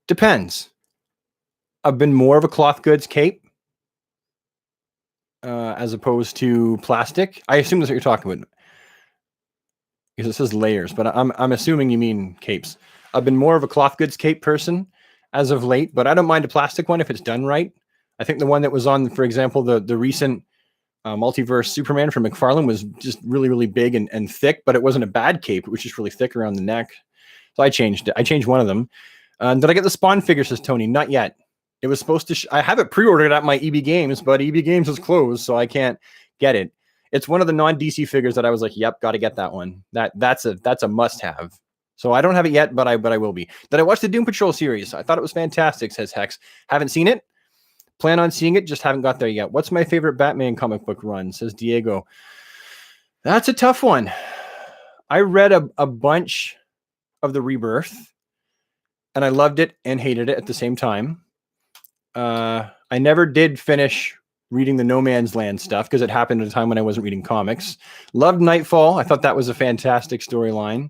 Depends. I've been more of a cloth goods cape as opposed to plastic. I assume that's what you're talking about, because it says layers, but I'm assuming you mean capes. I've been more of a cloth goods cape person as of late, but I don't mind a plastic one if it's done right. I think the one that was on, for example, the recent multiverse Superman from McFarlane was just really, really big and thick, but it wasn't a bad cape. It was just really thick around the neck. So I changed it. I changed one of them. Did I get the Spawn figure, says Tony? Not yet. It was supposed to, I have it pre-ordered at my EB Games, but EB Games is closed, so I can't get it. It's one of the non-DC figures that I was like, yep, got to get that one. That's a must-have. So I don't have it yet, but I will be. Did I watch the Doom Patrol series? I thought it was fantastic, says Hex. Haven't seen it. Plan on seeing it, just haven't got there yet. What's my favorite Batman comic book run, says Diego. That's a tough one. I read a bunch of the Rebirth, and I loved it and hated it at the same time. I never did finish reading the No Man's Land stuff because it happened at a time when I wasn't reading comics. Loved Nightfall. I thought that was a fantastic storyline.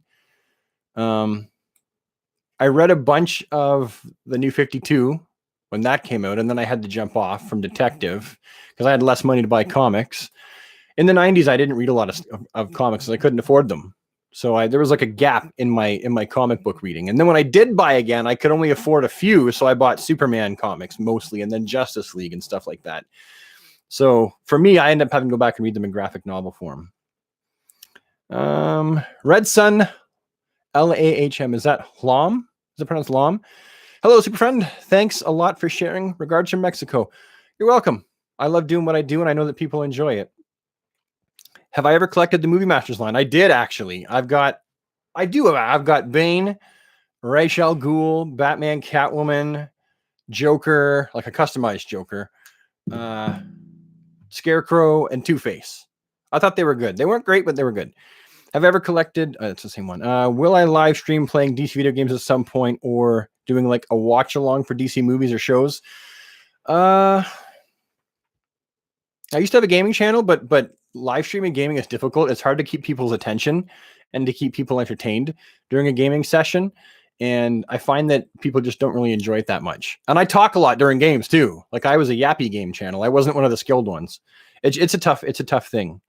I read a bunch of the New 52 when that came out, and then I had to jump off from Detective because I had less money to buy comics. In the 90s, I didn't read a lot of comics because I couldn't afford them. So there was like a gap in my comic book reading. And then when I did buy again, I could only afford a few. So I bought Superman comics mostly, and then Justice League and stuff like that. So for me, I ended up having to go back and read them in graphic novel form. Red Sun, Lahm. Is that Lam? Is it pronounced Lam? Hello, super friend. Thanks a lot for sharing. Regards from Mexico. You're welcome. I love doing what I do, and I know that people enjoy it. Have I ever collected the Movie Masters line? I did, actually. I've got Bane, Ra's al Ghul, Batman, Catwoman, Joker, like a customized Joker, Scarecrow, and Two-Face. I thought they were good. They weren't great, but they were good. Have I ever collected... it's the same one. Will I live stream playing DC video games at some point, or doing like a watch-along for DC movies or shows? I used to have a gaming channel, but live streaming gaming is difficult. It's hard to keep people's attention and to keep people entertained during a gaming session. And I find that people just don't really enjoy it that much. And I talk a lot during games too. Like I was a yappy game channel. I wasn't one of the skilled ones. It's a tough thing.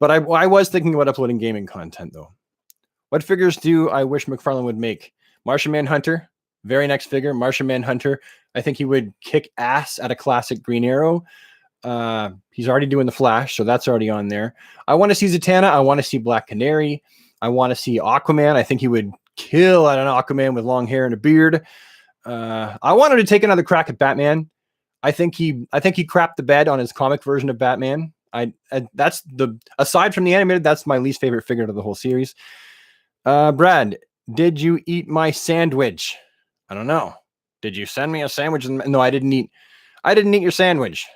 But I was thinking about uploading gaming content though. What figures do I wish McFarlane would make? Martian Manhunter, very next figure. Martian Manhunter. I think he would kick ass at a classic Green Arrow. He's already doing the Flash, so that's already on there. I want to see Zatanna. I want to see Black Canary. I want to see Aquaman. I think he would kill at an Aquaman with long hair and a beard. I wanted to take another crack at Batman. I think he crapped the bed on his comic version of Batman. That's aside from the animated, that's my least favorite figure of the whole series. Brad, did you eat my sandwich? I don't know. Did you send me a sandwich? No, I didn't eat your sandwich.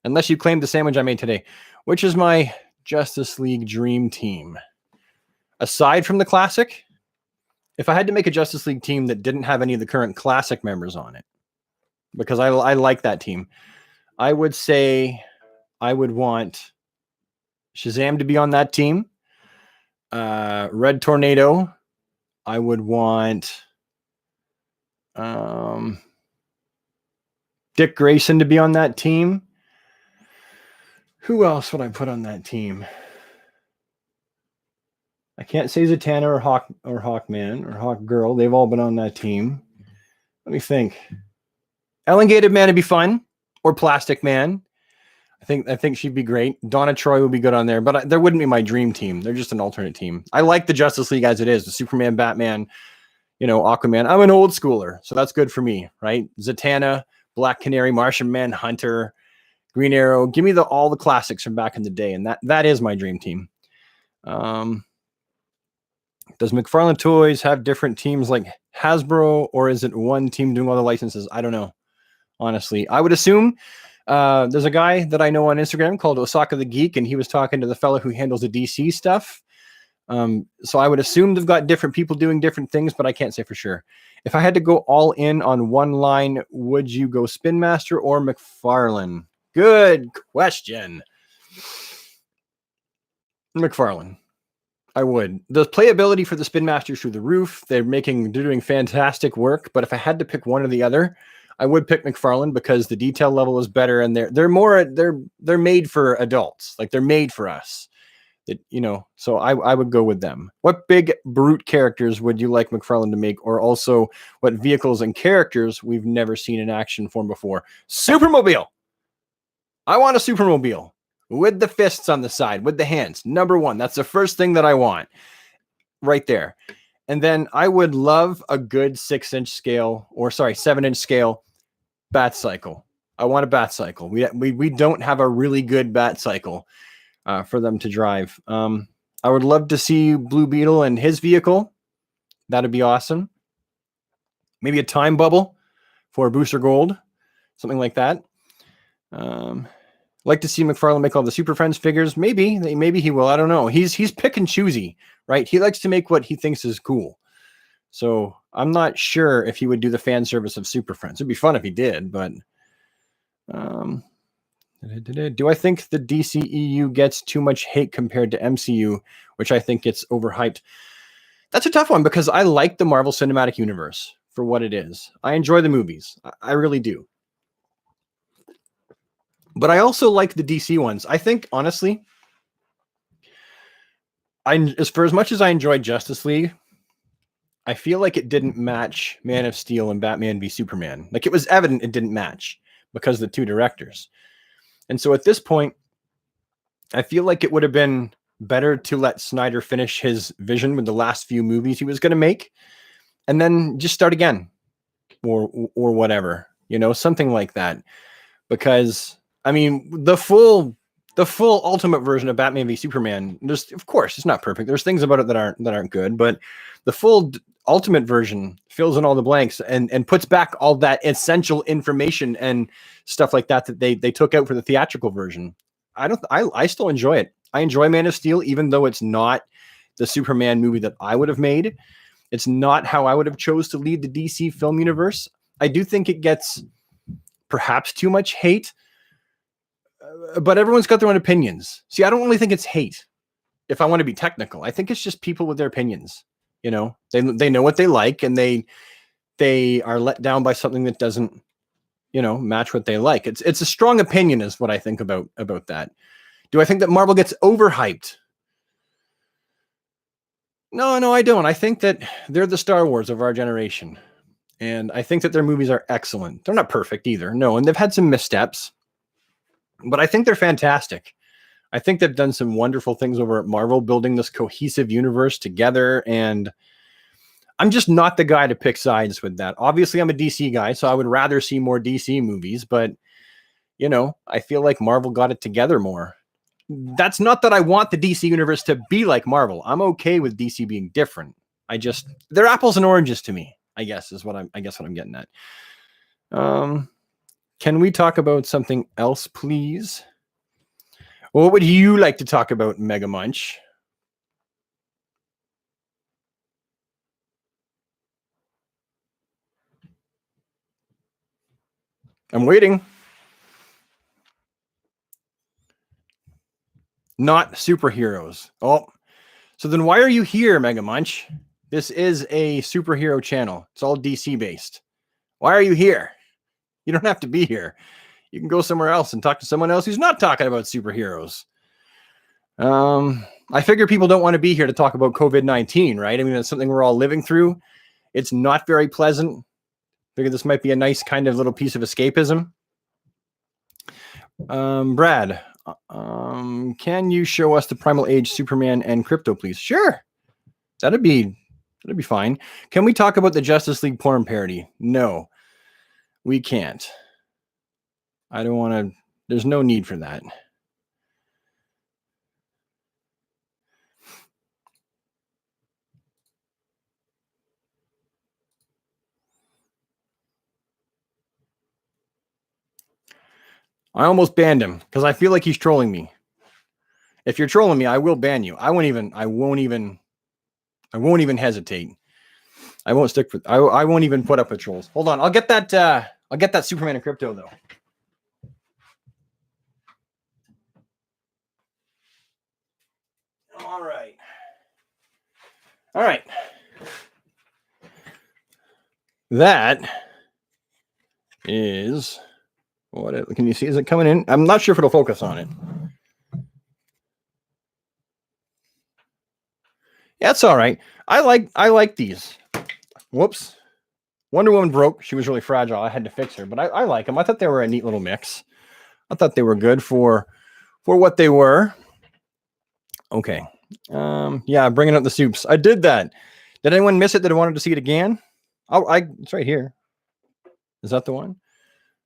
Unless you claimed the sandwich I made today. Which is my Justice League dream team? Aside from the classic, if I had to make a Justice League team that didn't have any of the current classic members on it, because I like that team, I would say I would want Shazam to be on that team. Red Tornado. I would want Dick Grayson to be on that team. Who else would I put on that team? I can't say Zatanna or Hawkman or Hawkgirl. They've all been on that team. Let me think. Elongated Man would be fun, or Plastic Man. I think she'd be great. Donna Troy would be good on there, but there wouldn't be my dream team. They're just an alternate team. I like the Justice League as it is. The Superman, Batman, Aquaman. I'm an old schooler, so that's good for me, right? Zatanna, Black Canary, Martian Manhunter, Green Arrow. Give me all the classics from back in the day, and that is my dream team. Does McFarlane Toys have different teams like Hasbro, or is it one team doing all the licenses? I don't know. honestly. I would assume there's a guy that I know on Instagram called Osaka the Geek, and he was talking to the fellow who handles the DC stuff. So I would assume they've got different people doing different things, but I can't say for sure. If I had to go all in on one line, would you go Spin Master or McFarlane? Good question. McFarlane. I would. The playability for the Spin Masters through the roof. They're doing fantastic work. But if I had to pick one or the other, I would pick McFarlane because the detail level is better and they're made for adults. Like they're made for us. So I would go with them. What big brute characters would you like McFarlane to make, or also what vehicles and characters we've never seen in action form before? Supermobile. I want a Supermobile with the fists on the side, with the hands. Number one. That's the first thing that I want right there. And then I would love a good 7-inch scale bat cycle. I want a bat cycle. We don't have a really good bat cycle for them to drive. I would love to see Blue Beetle and his vehicle. That'd be awesome. Maybe a time bubble for Booster Gold, something like that. Like to see McFarlane make all the Super Friends figures. Maybe he will. I don't know. He's pick and choosy, right? He likes to make what he thinks is cool. So I'm not sure if he would do the fan service of Super Friends. It'd be fun if he did, but do I think the DCEU gets too much hate compared to MCU, which I think gets overhyped? That's a tough one because I like the Marvel Cinematic Universe for what it is. I enjoy the movies. I really do. But I also like the DC ones. I think, honestly, as much as I enjoyed Justice League, I feel like it didn't match Man of Steel and Batman v Superman. Like it was evident it didn't match because of the two directors. And so at this point, I feel like it would have been better to let Snyder finish his vision with the last few movies he was going to make and then just start again or whatever, something like that. Because I mean, the full ultimate version of Batman v Superman, of course, it's not perfect. There's things about it that aren't good, but the full ultimate version fills in all the blanks and puts back all that essential information and stuff like that they took out for the theatrical version. I still enjoy it. I enjoy Man of Steel, even though it's not the Superman movie that I would have made. It's not how I would have chose to lead the DC film universe. I do think it gets perhaps too much hate, but everyone's got their own opinions. See, I don't really think it's hate. If I want to be technical, I think it's just people with their opinions. They know what they like, and they are let down by something that doesn't, match what they like. It's a strong opinion, is what I think about that. Do I think that Marvel gets overhyped? No, I don't. I think that they're the Star Wars of our generation, and I think that their movies are excellent. They're not perfect either, no, and they've had some missteps, but I think they're fantastic. I think they've done some wonderful things over at Marvel, building this cohesive universe together. And I'm just not the guy to pick sides with that. Obviously, I'm a DC guy, so I would rather see more DC movies. But, I feel like Marvel got it together more. That's not that I want the DC universe to be like Marvel. I'm okay with DC being different. They're apples and oranges to me, I guess, is what I'm getting at. Can we talk about something else, please? What would you like to talk about, Mega Munch? I'm waiting. Not superheroes. Oh, so then why are you here, Mega Munch? This is a superhero channel. It's all DC based. Why are you here? You don't have to be here. You can go somewhere else and talk to someone else who's not talking about superheroes. I figure people don't want to be here to talk about COVID-19, right? I mean, it's something we're all living through. It's not very pleasant. Figure this might be a nice kind of little piece of escapism. Brad, can you show us the Primal Age Superman and Crypto, please? Sure. That'd be fine. Can we talk about the Justice League porn parody? No, we can't. I don't want to. There's no need for that. I almost banned him because I feel like he's trolling me. If you're trolling me, I will ban you. I won't even hesitate. I won't stick with. I won't even put up with trolls. Hold on, I'll get that. I'll get that Superman in crypto though. All right. All right. That is what? Can you see? Is it coming in? I'm not sure if it'll focus on it. Yeah, it's all right. I like these. Whoops. Wonder Woman broke. She was really fragile. I had to fix her, but I like them. I thought they were a neat little mix. I thought they were good for what they were. Okay. Yeah, bringing up the soups. I did that. Did anyone miss it that wanted to see it again? It's right here. Is that the one?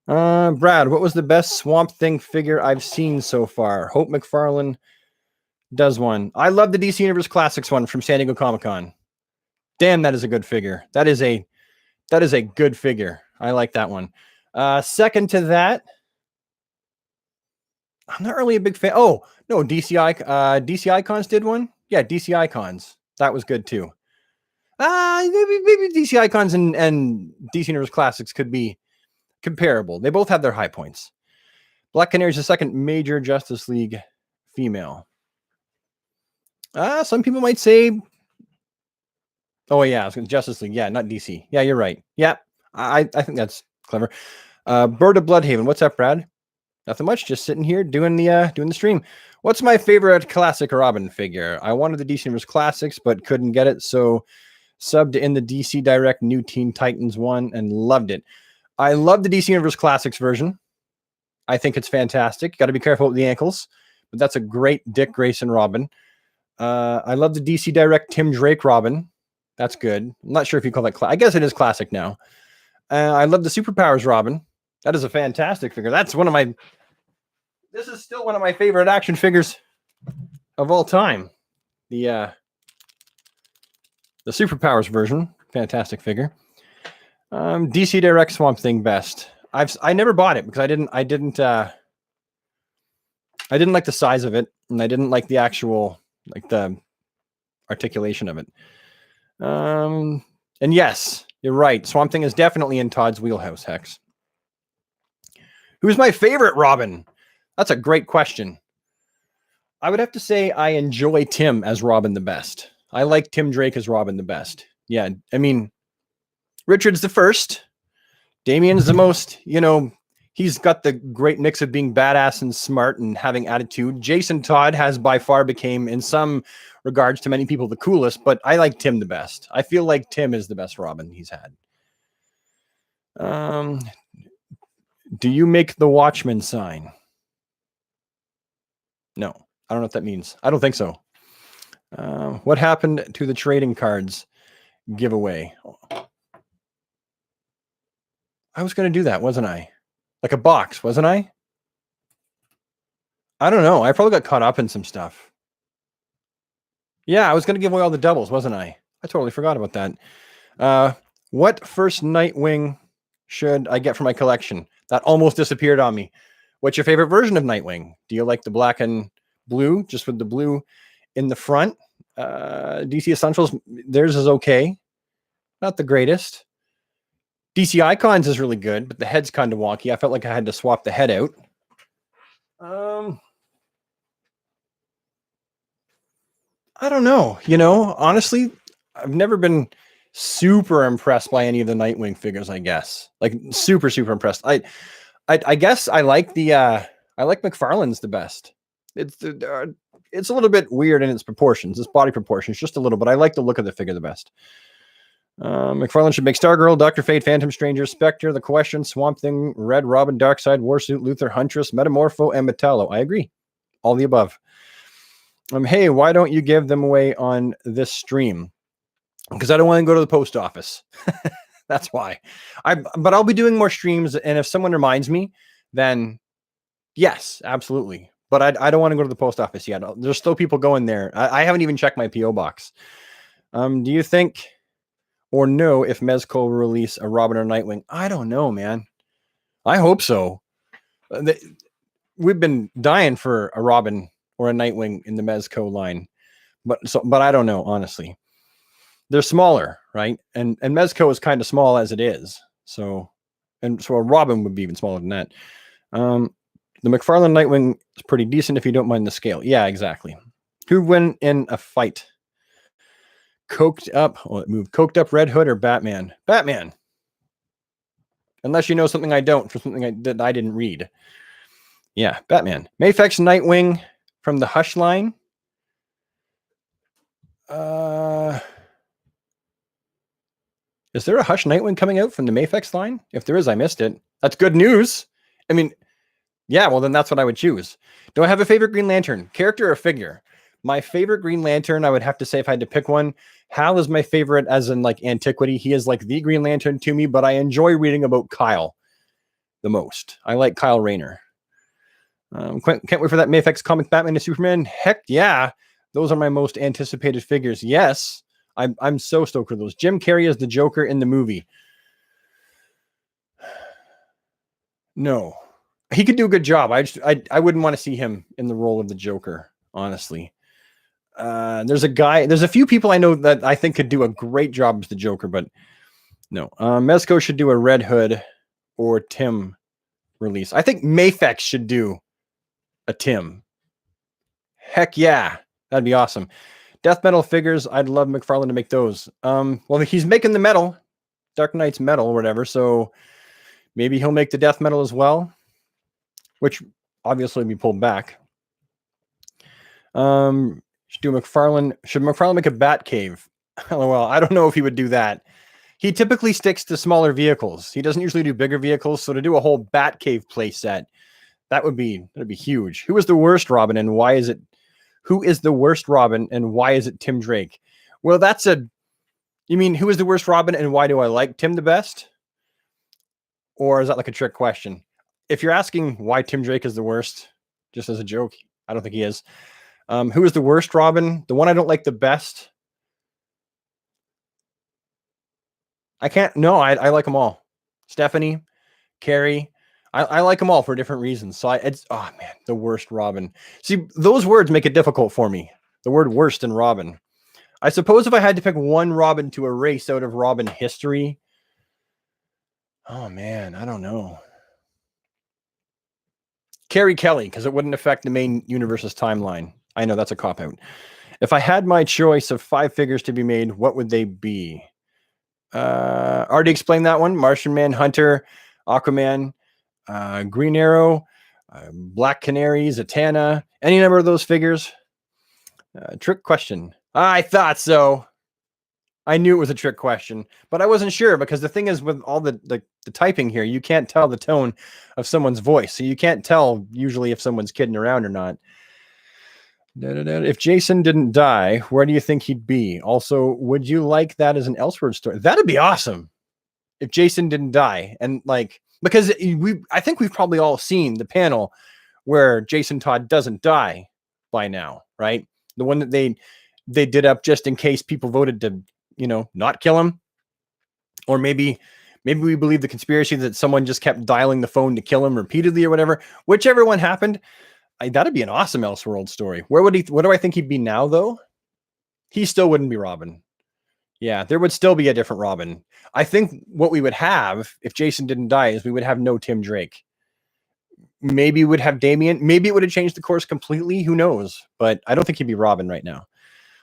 Brad, what was the best Swamp Thing figure I've seen so far? Hope McFarlane does one. I love the DC Universe Classics one from San Diego Comic-Con. Damn, that is a good figure. That is a good figure. I like that one. Second to that, I'm not really a big fan. Oh, no, DC Icons did one. Yeah, DC Icons. That was good too. Maybe DC Icons and DC Universe Classics could be comparable. They both have their high points. Black Canary is the second major Justice League female. Some people might say, oh yeah, Justice League. Yeah, not DC. Yeah, you're right. Yeah, I think that's clever. Bird of Bloodhaven. What's up, Brad? Nothing much. Just sitting here doing the stream. What's my favorite classic Robin figure? I wanted the DC Universe Classics, but couldn't get it, so subbed in the DC Direct New Teen Titans one and loved it. I love the DC Universe Classics version. I think it's fantastic. Got to be careful with the ankles, but that's a great Dick Grayson Robin. I love the DC Direct Tim Drake Robin. That's good. I'm not sure if you call that I guess it is classic now. I love the Superpowers Robin. That is a fantastic figure. This is still one of my favorite action figures of all time. The Superpowers version. Fantastic figure. DC Direct Swamp Thing best. I never bought it because I didn't like the size of it, and I didn't like the actual, like, the articulation of it. And yes, you're right. Swamp Thing is definitely in Todd's wheelhouse, Hex. Who's my favorite Robin? That's a great question. I would have to say I enjoy Tim as Robin the best. I like Tim Drake as Robin the best. Yeah, I mean, Richard's the first. Damien's the most, he's got the great mix of being badass and smart and having attitude. Jason Todd has by far became, in some regards to many people, the coolest, but I like Tim the best. I feel like Tim is the best Robin he's had. Do you make the Watchmen sign? No, I don't know what that means. I don't think so. What happened to the trading cards giveaway? I was going to do that, wasn't I? Like a box, wasn't I? I don't know. I probably got caught up in some stuff. Yeah, I was going to give away all the doubles, wasn't I? I totally forgot about that. What first Nightwing should I get for my collection? That almost disappeared on me. What's your favorite version of Nightwing? Do you like the black and blue, just with the blue in the front? DC Essentials, theirs is okay. Not the greatest. DC Icons is really good, but the head's kind of wonky. I felt like I had to swap the head out. I don't know. Honestly, I've never been super impressed by any of the Nightwing figures, I guess. Like super, super impressed. I guess I like McFarlane's the best. It's a little bit weird in its proportions, its body proportions, just a little, but I like the look of the figure the best. McFarlane should make Stargirl, Dr. Fate, Phantom Stranger, Spectre, The Question, Swamp Thing, Red Robin, Darkseid, Warsuit, Luther, Huntress, Metamorpho, and Metallo. I agree. All the above. Hey, why don't you give them away on this stream? Because I don't want to go to the post office. That's why. But I'll be doing more streams, and if someone reminds me, then yes, absolutely. But I don't want to go to the post office yet. There's still people going there. I haven't even checked my P.O. box. Do you think or know if Mezco will release a Robin or Nightwing? I don't know, man. I hope so. we've been dying for a Robin or a Nightwing in the Mezco line, but I don't know, honestly. They're smaller, right? And Mezco is kind of small as it is. So a Robin would be even smaller than that. The McFarlane Nightwing is pretty decent if you don't mind the scale. Yeah, exactly. Who win in a fight? Coked up Red Hood or Batman? Batman. Unless you know something I don't, for something that I didn't read. Yeah, Batman. Mafex Nightwing from the Hush line. Is there a Hush Nightwing coming out from the Mafex line? If there is, I missed it. That's good news. I mean, yeah, well, then that's what I would choose. Do I have a favorite Green Lantern? Character or figure? My favorite Green Lantern, I would have to say if I had to pick one, Hal is my favorite as in like antiquity. He is like the Green Lantern to me, but I enjoy reading about Kyle the most. I like Kyle Rayner. Can't wait for that Mafex comic Batman and Superman. Heck yeah. Those are my most anticipated figures. Yes. I'm so stoked for those. Jim Carrey is the Joker in the movie. No. He could do a good job. I wouldn't want to see him in the role of the Joker, honestly. There's a few people I know that I think could do a great job as the Joker, but no. Mezco should do a Red Hood or Tim release. I think Mafex should do a Tim. Heck yeah. That'd be awesome. Death Metal figures, I'd love McFarlane to make those. Well, he's making the metal, Dark Knight's metal or whatever, so maybe he'll make the Death Metal as well, which obviously will be pulled back. Should McFarlane make a Bat Cave? LOL, I don't know if he would do that. He typically sticks to smaller vehicles. He doesn't usually do bigger vehicles, so to do a whole Bat Cave play set, that'd be huge. Who is the worst Robin and why is it? Who is the worst Robin and why is it Tim Drake? Well, you mean who is the worst Robin and why do I like Tim the best? Or is that like a trick question? If you're asking why Tim Drake is the worst, just as a joke, I don't think he is. Who is the worst Robin? The one I don't like the best? I like them all. Stephanie, Carrie, I like them all for different reasons. So the worst Robin. See, those words make it difficult for me. The word worst and Robin. I suppose if I had to pick one Robin to erase out of Robin history. Oh man, I don't know. Carrie Kelly, because it wouldn't affect the main universe's timeline. I know that's a cop-out. If I had my choice of 5 figures to be made, what would they be? Already explained that one. Martian Manhunter, Aquaman, Green Arrow, Black Canary, Zatanna, any number of those figures. Trick question. I thought so. I knew it was a trick question, but I wasn't sure because the thing is with all the typing here, you can't tell the tone of someone's voice. So you can't tell usually if someone's kidding around or not. If Jason didn't die, where do you think he'd be? Also, would you like that as an Elseworld story? That'd be awesome. If Jason didn't die and because I think we've probably all seen the panel where Jason Todd doesn't die by now, right? The one that they did up just in case people voted to, not kill him. Or maybe we believe the conspiracy that someone just kept dialing the phone to kill him repeatedly or whatever. Whichever one happened, that'd be an awesome Elseworld story. What do I think he'd be now, though? He still wouldn't be Robin. Yeah, there would still be a different Robin. I think what we would have if Jason didn't die is we would have no Tim Drake. Maybe we would have Damian. Maybe it would have changed the course completely. Who knows? But I don't think he'd be Robin right now.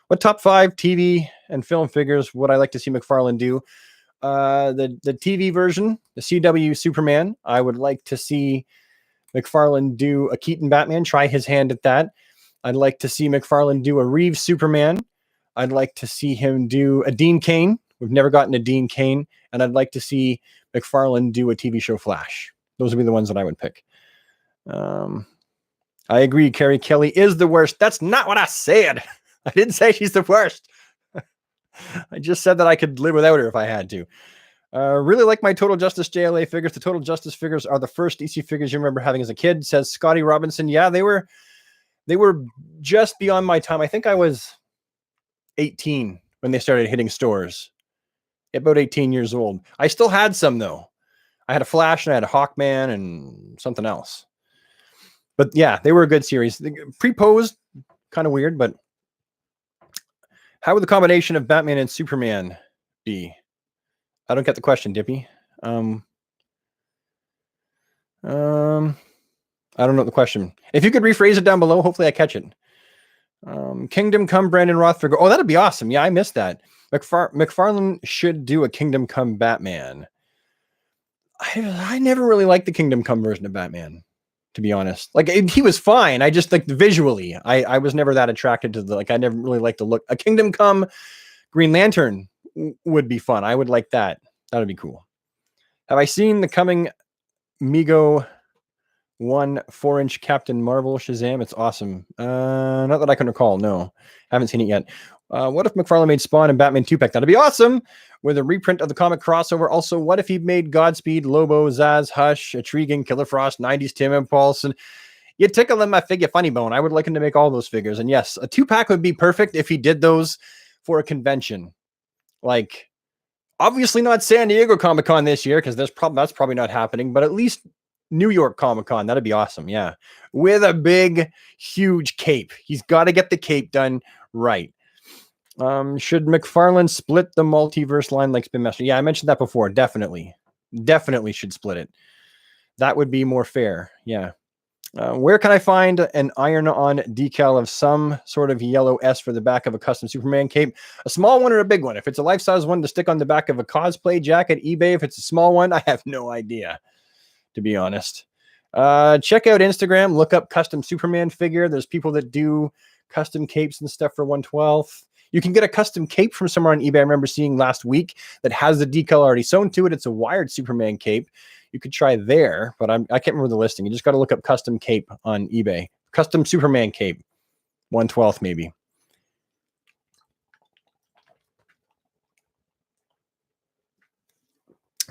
What top 5 TV and film figures would I like to see McFarlane do? The TV version, the CW Superman. I would like to see McFarlane do a Keaton Batman, try his hand at that. I'd like to see McFarlane do a Reeves Superman. I'd like to see him do a Dean Cain. We've never gotten a Dean Cain. And I'd like to see McFarlane do a TV show Flash. Those would be the ones that I would pick. I agree. Carrie Kelly is the worst. That's not what I said. I didn't say she's the worst. I just said that I could live without her if I had to. Really like my Total Justice JLA figures. The Total Justice figures are the first DC figures you remember having as a kid, says Scotty Robinson. Yeah, they were just beyond my time. I think I was 18 when they started hitting stores. About 18 years old. I still had some, though. I had a Flash and I had a Hawkman and something else. But yeah, they were a good series. Pre-posed, kind of weird, but how would the combination of Batman and Superman be? I don't get the question, Dippy. I don't know the question. If you could rephrase it down below, hopefully I catch it. Kingdom Come, Brandon Rothberg. Oh, that'd be awesome. Yeah, I missed that. McFarlane should do a Kingdom Come Batman. I never really liked the Kingdom Come version of Batman, to be honest. Like, he was fine. I just, like, visually, I was never that attracted to the, like, I never really liked the look. A Kingdom Come Green Lantern would be fun. I would like that. That would be cool. Have I seen the coming Mego 4-inch Captain Marvel Shazam? It's awesome. Not that I can recall. No, haven't seen it yet. What if McFarlane made Spawn and Batman 2-pack? That'd be awesome. With a reprint of the comic crossover. Also, what if he made Godspeed, Lobo, Zaz, Hush, Etrigan, Killer Frost, 90s Tim Impulse, and you tickle in my figure funny bone. I would like him to make all those figures. And yes, a 2-pack would be perfect if he did those for a convention. Like, obviously not San Diego Comic-Con this year, because that's probably not happening, but at least New York Comic-Con. That'd be awesome. Yeah. With a big, huge cape. He's got to get the cape done right. Should McFarlane split the multiverse line like Spin Master? Yeah, I mentioned that before. Definitely should split it. That would be more fair. Yeah. Where can I find an iron-on decal of some sort of yellow S for the back of a custom Superman cape? A small one or a big one? If it's a life-size one to stick on the back of a cosplay jacket, eBay. If it's a small one, I have no idea, to be honest. Check out Instagram. Look up custom Superman figure. There's people that do custom capes and stuff for 1/12. You can get a custom cape from somewhere on eBay. I remember seeing last week that has the decal already sewn to it. It's a wired Superman cape. You could try there, but I can't remember the listing. You just got to look up custom cape on eBay. Custom Superman cape, 1/12 maybe.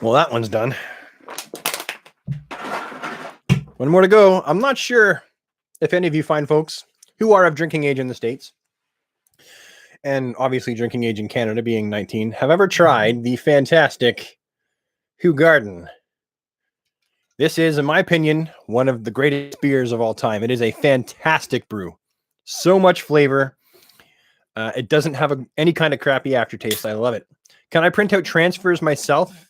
Well, that one's done. One more to go. I'm not sure if any of you fine folks who are of drinking age in the States, and obviously drinking age in Canada being 19, have ever tried the fantastic Hoegaarden. This is, in my opinion, one of the greatest beers of all time. It is a fantastic brew. So much flavor. It doesn't have any kind of crappy aftertaste. I love it. Can I print out transfers myself?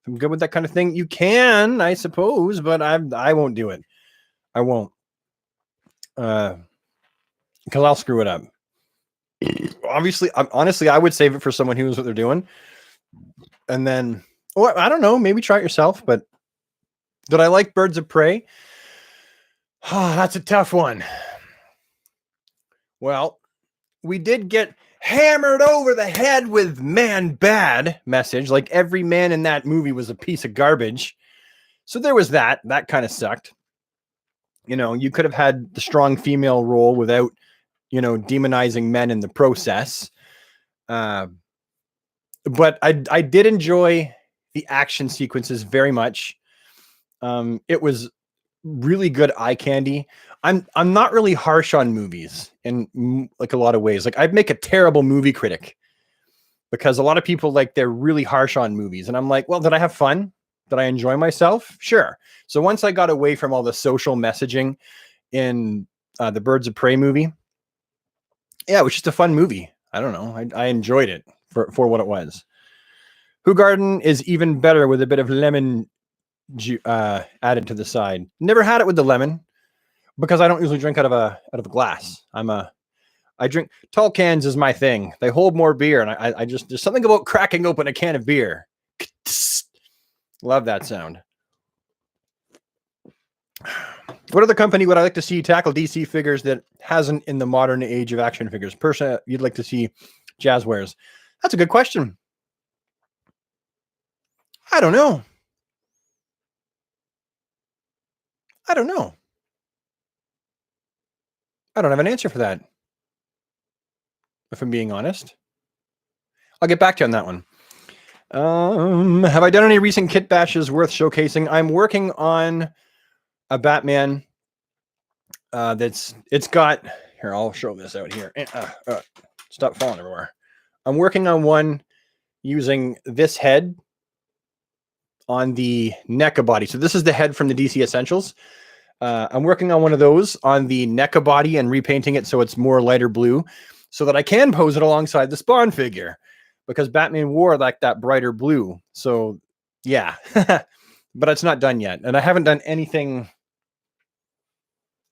I'm good with that kind of thing. You can, I suppose, but I won't do it. I won't. Because I'll screw it up. Obviously, honestly, I would save it for someone who knows what they're doing. And then, or I don't know, maybe try it yourself. But did I like Birds of Prey? Oh, that's a tough one. Well, we did get hammered over the head with man bad message. Like every man in that movie was a piece of garbage. So there was that. That kind of sucked. You know, you could have had the strong female role without, you know, demonizing men in the process. But I did enjoy the action sequences very much. It was really good eye candy. I'm not really harsh on movies in like a lot of ways. Like I'd make a terrible movie critic because a lot of people like they're really harsh on movies. And I'm like, well, did I have fun? Did I enjoy myself? Sure. So once I got away from all the social messaging in the Birds of Prey movie, yeah, it was just a fun movie. I don't know. I enjoyed it for what it was. Hoegaarden is even better with a bit of lemon added to the side. Never had it with the lemon because I don't usually drink out of a glass. I drink tall cans is my thing. They hold more beer, and I just there's something about cracking open a can of beer. Love that sound. What other company would I like to see tackle DC figures that hasn't in the modern age of action figures? Person you'd like to see Jazzwares? That's a good question. I don't know. I don't have an answer for that. If I'm being honest, I'll get back to you on that one. Have I done any recent kit bashes worth showcasing? I'm working on a Batman it's got here. I'll show this out here. Stop falling everywhere. I'm working on one using this head on the NECA body. So this is the head from the DC Essentials. I'm working on one of those on the NECA body and repainting it so it's more lighter blue so that I can pose it alongside the Spawn figure, because Batman wore like that brighter blue. So yeah, but it's not done yet. And I haven't done anything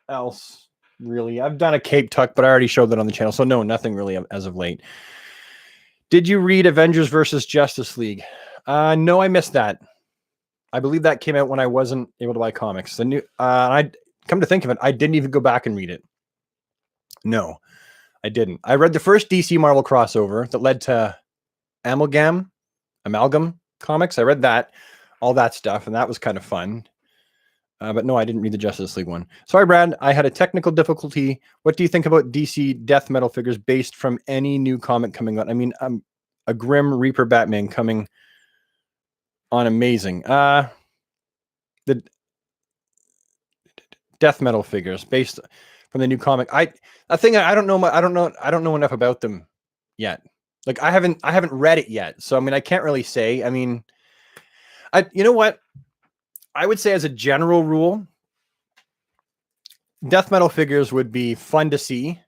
else really. I've done a cape tuck, but I already showed that on the channel. So no, nothing really as of late. Did you read Avengers versus Justice League? No, I missed that. I believe that came out when I wasn't able to buy comics. The new, I come to think of it, I didn't even go back and read it. No, I didn't. I read the first DC Marvel crossover that led to Amalgam comics. I read that, all that stuff, and that was kind of fun. But no, I didn't read the Justice League one. Sorry, Brad, I had a technical difficulty. What do you think about DC death metal figures based from any new comic coming out? I mean, a Grim Reaper Batman coming on amazing. The death metal figures based from the new comic. I don't know enough about them yet. Like I haven't read it yet. So I mean, I can't really say. I mean, you know what? I would say as a general rule, death metal figures would be fun to see,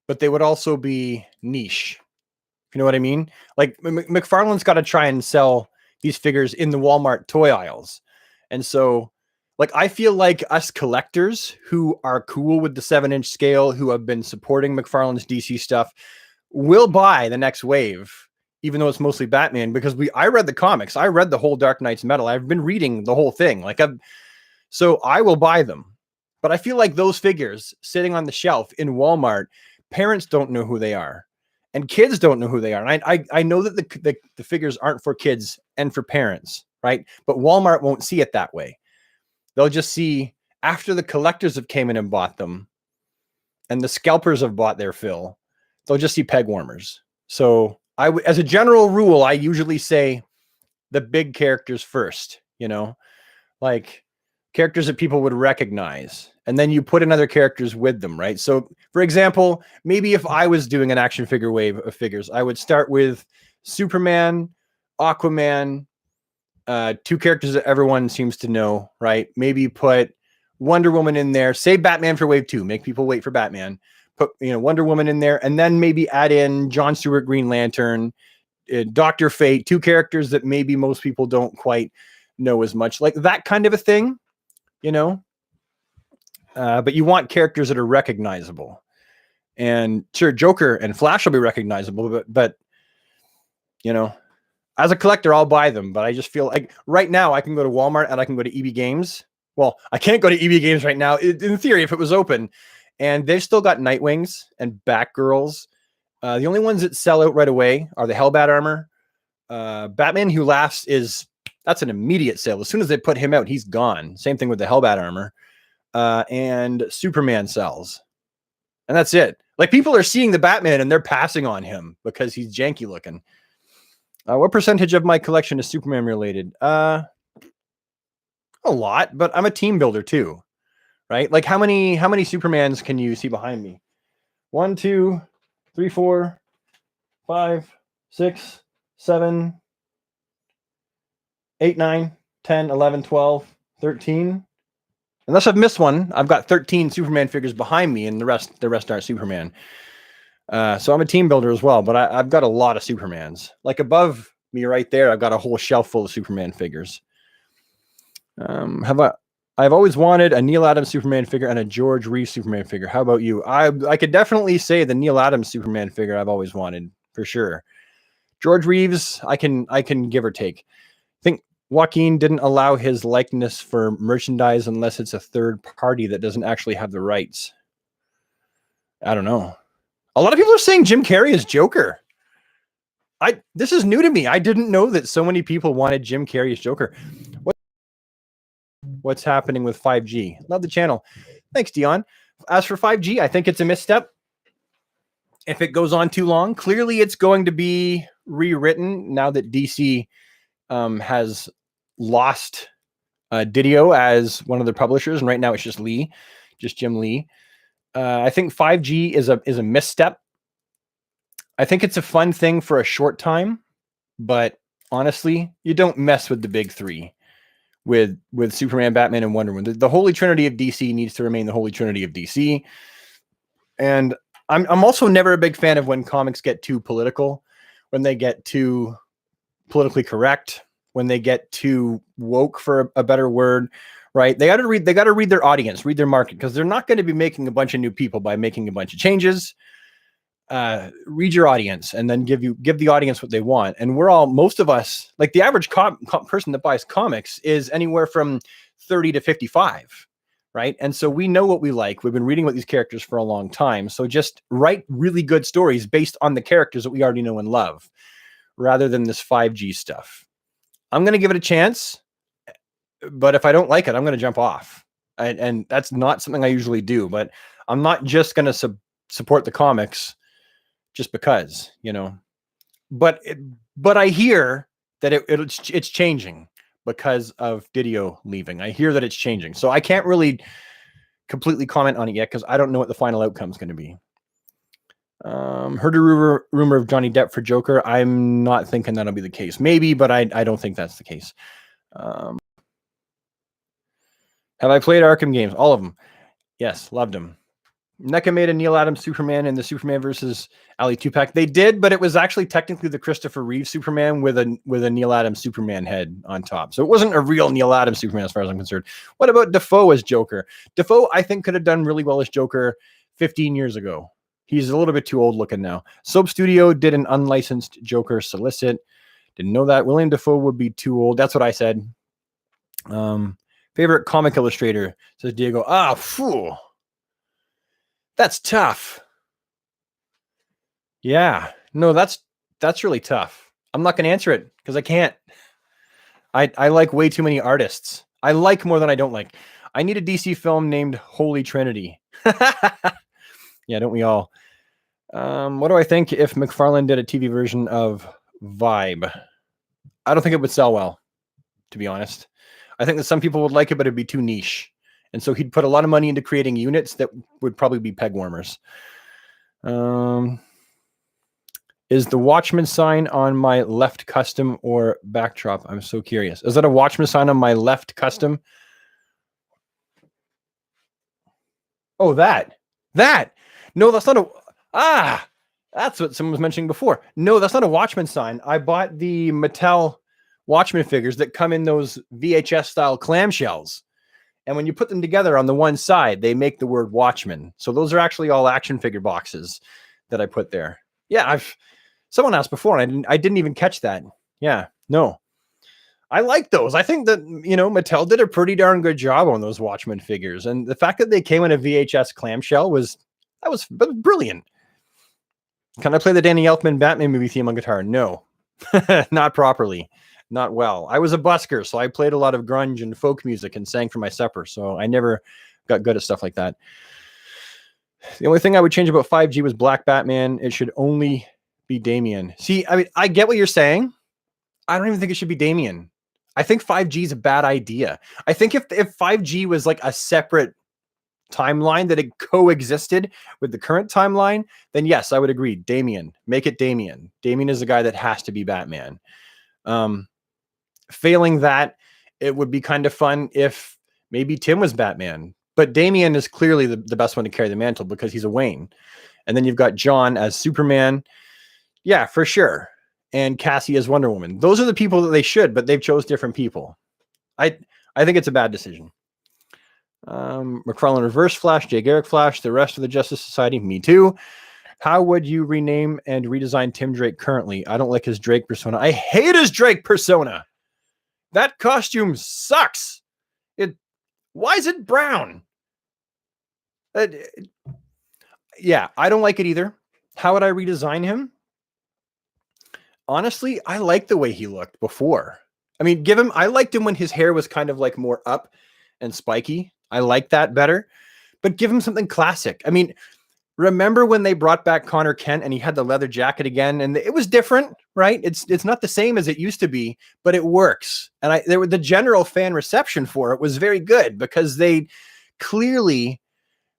but they would also be niche. You know what I mean? Like McFarlane's got to try and sell these figures in the Walmart toy aisles. And so like, I feel like us collectors who are cool with the 7-inch scale, who have been supporting McFarlane's DC stuff, will buy the next wave, even though it's mostly Batman, because I read the comics. I read the whole Dark Knight's Metal. I've been reading the whole thing. So I will buy them. But I feel like those figures sitting on the shelf in Walmart, parents don't know who they are. And kids don't know who they are. And I know that the figures aren't for kids and for parents, right? But Walmart won't see it that way. They'll just see after the collectors have came in and bought them and the scalpers have bought their fill, they'll just see peg warmers. So as a general rule, I usually say the big characters first, you know, like characters that people would recognize. And then you put in other characters with them, right? So for example, maybe if I was doing an action figure wave of figures, I would start with Superman, Aquaman, two characters that everyone seems to know, right? Maybe put Wonder Woman in there, say Batman for wave 2, make people wait for Batman, put, you know, Wonder Woman in there, and then maybe add in John Stewart, Green Lantern, Dr. Fate, two characters that maybe most people don't quite know as much, like that kind of a thing, you know? But you want characters that are recognizable. And sure, Joker and Flash will be recognizable, but you know, as a collector, I'll buy them. But I just feel like right now I can go to Walmart and I can go to EB Games. Well, I can't go to EB Games right now, in theory, if it was open. And they've still got Nightwings and Batgirls. The only ones that sell out right away are the Hellbat armor. Batman Who Laughs that's an immediate sale. As soon as they put him out, he's gone. Same thing with the Hellbat armor. And Superman sells. And that's it. Like, people are seeing the Batman and they're passing on him because he's janky looking. What percentage of my collection is Superman related? A lot, but I'm a team builder too, right? Like how many Supermans can you see behind me? 1, 2, 3, 4, 5, 6, 7, 8, 9, 10, 11, 12, 13. Unless I've missed one, I've got 13 Superman figures behind me, and the rest aren't Superman. So I'm a team builder as well, but I've got a lot of Supermans. Like above me right there, I've got a whole shelf full of Superman figures. I've always wanted a Neil Adams Superman figure and a George Reeves Superman figure. How about you? I could definitely say the Neil Adams Superman figure I've always wanted, for sure. George Reeves, I can give or take. I think Joaquin didn't allow his likeness for merchandise unless it's a third party that doesn't actually have the rights. I don't know. A lot of people are saying Jim Carrey is Joker. This is new to me. I didn't know that so many people wanted Jim Carrey as Joker. What's happening with 5G? Love the channel. Thanks, Dion. As for 5G, I think it's a misstep. If it goes on too long, clearly it's going to be rewritten now that DC has lost Didio as one of the publishers, and right now it's just Jim Lee. I think 5G is a misstep. I think it's a fun thing for a short time, but honestly, you don't mess with the big three. with Superman, Batman, and Wonder Woman. The Holy Trinity of DC needs to remain the Holy Trinity of DC. And I'm also never a big fan of when comics get too political, when they get too politically correct, when they get too woke, for a better word, right? They got to read their audience, read their market, because they're not going to be making a bunch of new people by making a bunch of changes. Read your audience and then give the audience what they want. And most of us, like the average person that buys comics is anywhere from 30 to 55, right? And so we know what we like. We've been reading about these characters for a long time. So just write really good stories based on the characters that we already know and love, rather than this 5G stuff. I'm going to give it a chance, but if I don't like it, I'm going to jump off. And that's not something I usually do, but I'm not just going to support the comics just because, but I hear that it's changing because of Didio leaving. I hear that it's changing. So I can't really completely comment on it yet, because I don't know what the final outcome is going to be. Heard a rumor of Johnny Depp for Joker. I'm not thinking that'll be the case. Maybe, but I don't think that's the case. Have I played Arkham games? All of them. Yes, loved them. NECA made a Neil Adams Superman in the Superman versus Ali 2-pack. They did, but it was actually technically the Christopher Reeve Superman with a Neil Adams Superman head on top. So it wasn't a real Neil Adams Superman as far as I'm concerned. What about Dafoe as Joker? Dafoe, I think, could have done really well as Joker 15 years ago. He's a little bit too old looking now. Soap Studio did an unlicensed Joker solicit. Didn't know that. William Dafoe would be too old. That's what I said. Favorite comic illustrator, says Diego. Phew. That's tough. Yeah. No, that's really tough. I'm not going to answer it because I can't. I like way too many artists. I like more than I don't like. I need a DC film named Holy Trinity. Yeah, don't we all? What do I think if McFarlane did a TV version of Vibe? I don't think it would sell well, to be honest. I think that some people would like it, but it'd be too niche. And so he'd put a lot of money into creating units that would probably be peg warmers. Is the Watchman sign on my left custom or backdrop? I'm so curious. Is that a Watchman sign on my left custom? Oh, that. No, that's not a... that's what someone was mentioning before. No, that's not a Watchman sign. I bought the Mattel Watchman figures that come in those VHS-style clamshells. And when you put them together on the one side, they make the word Watchman. So those are actually all action figure boxes that I put there. Yeah, someone asked before, and I didn't even catch that. Yeah, no. I like those. I think that, Mattel did a pretty darn good job on those Watchmen figures. And the fact that they came in a VHS clamshell was brilliant. Can I play the Danny Elfman Batman movie theme on guitar? No, not properly. Not well. I was a busker, so I played a lot of grunge and folk music and sang for my supper. So I never got good at stuff like that. The only thing I would change about 5G was Black Batman. It should only be Damian. See, I mean, I get what you're saying. I don't even think it should be Damian. I think 5G is a bad idea. I think if 5G was like a separate timeline that it coexisted with the current timeline, then yes, I would agree. Damian. Make it Damian. Damian is the guy that has to be Batman. Failing that, it would be kind of fun if maybe Tim was Batman, but Damian is clearly the best one to carry the mantle because he's a Wayne. And then you've got John as Superman. Yeah, for sure. And Cassie as Wonder Woman. Those are the people that they should, but they've chose different people. I think it's a bad decision. McFarlane Reverse Flash, Jay Garrick Flash, the rest of the Justice Society, me too. How would you rename and redesign Tim Drake currently? I don't like his Drake persona. I hate his Drake persona. That costume sucks. Why is it brown? Yeah, I don't like it either. How would I redesign him? Honestly, I like the way he looked before. I mean, I liked him when his hair was kind of like more up and spiky. I like that better. But give him something classic. I mean, remember when they brought back Connor Kent and he had the leather jacket again, and it was different, right? It's not the same as it used to be, but it works. And the general fan reception for it was very good because they clearly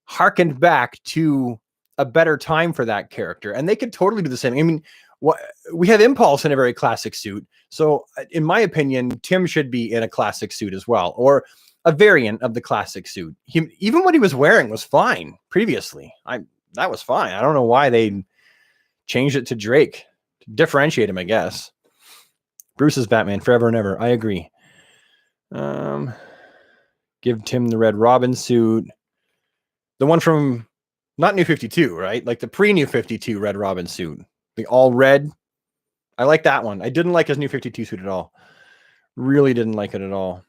harkened back to a better time for that character, and they could totally do the same. I mean, what we have Impulse in a very classic suit. So in my opinion, Tim should be in a classic suit as well, or a variant of the classic suit. Even what he was wearing was fine previously. That was fine. I don't know why they changed it to Drake to differentiate him, I guess. Bruce's Batman forever and ever. I agree. Give Tim the Red Robin suit. The one from not New 52, right? Like the pre-New 52 Red Robin suit. The all red. I like that one. I didn't like his New 52 suit at all. Really didn't like it at all.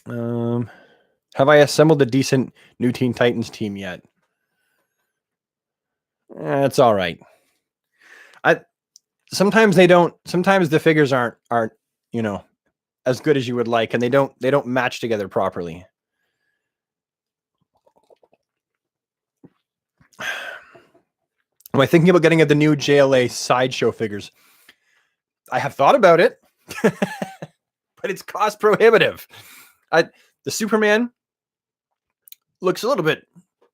Have I assembled a decent New Teen Titans team yet? It's all right. Sometimes they don't. Sometimes the figures aren't as good as you would like, and they don't match together properly. Am I thinking about getting at the new JLA sideshow figures? I have thought about it, but it's cost prohibitive. The Superman looks a little bit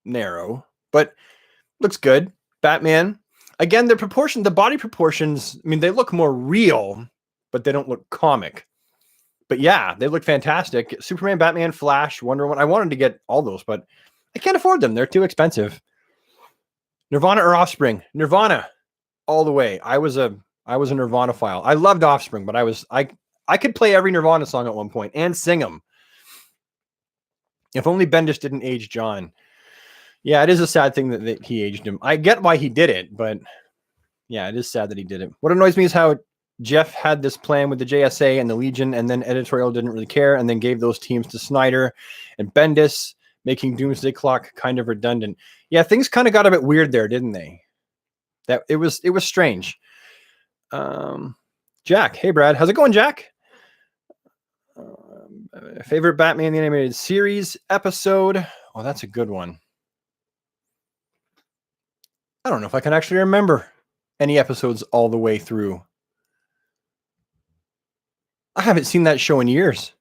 narrow, but looks good. Batman, again, the body proportions, I mean, they look more real, but they don't look comic. But yeah, they look fantastic. Superman, Batman, Flash, Wonder Woman. I wanted to get all those, but I can't afford them. They're too expensive. Nirvana or Offspring? Nirvana, all the way. I was a Nirvana file. I loved Offspring, but I could play every Nirvana song at one point and sing them. If only Bendis didn't age John. Yeah, it is a sad thing that he aged him. I get why he did it, but yeah, it is sad that he did it. What annoys me is how Jeff had this plan with the JSA and the Legion, and then editorial didn't really care, and then gave those teams to Snyder and Bendis, making Doomsday Clock kind of redundant. Yeah, things kind of got a bit weird there, didn't they? That it was strange. Jack, hey Brad, how's it going, Jack? Favorite Batman the Animated Series episode? Oh, that's a good one. I don't know if I can actually remember any episodes all the way through. I haven't seen that show in years.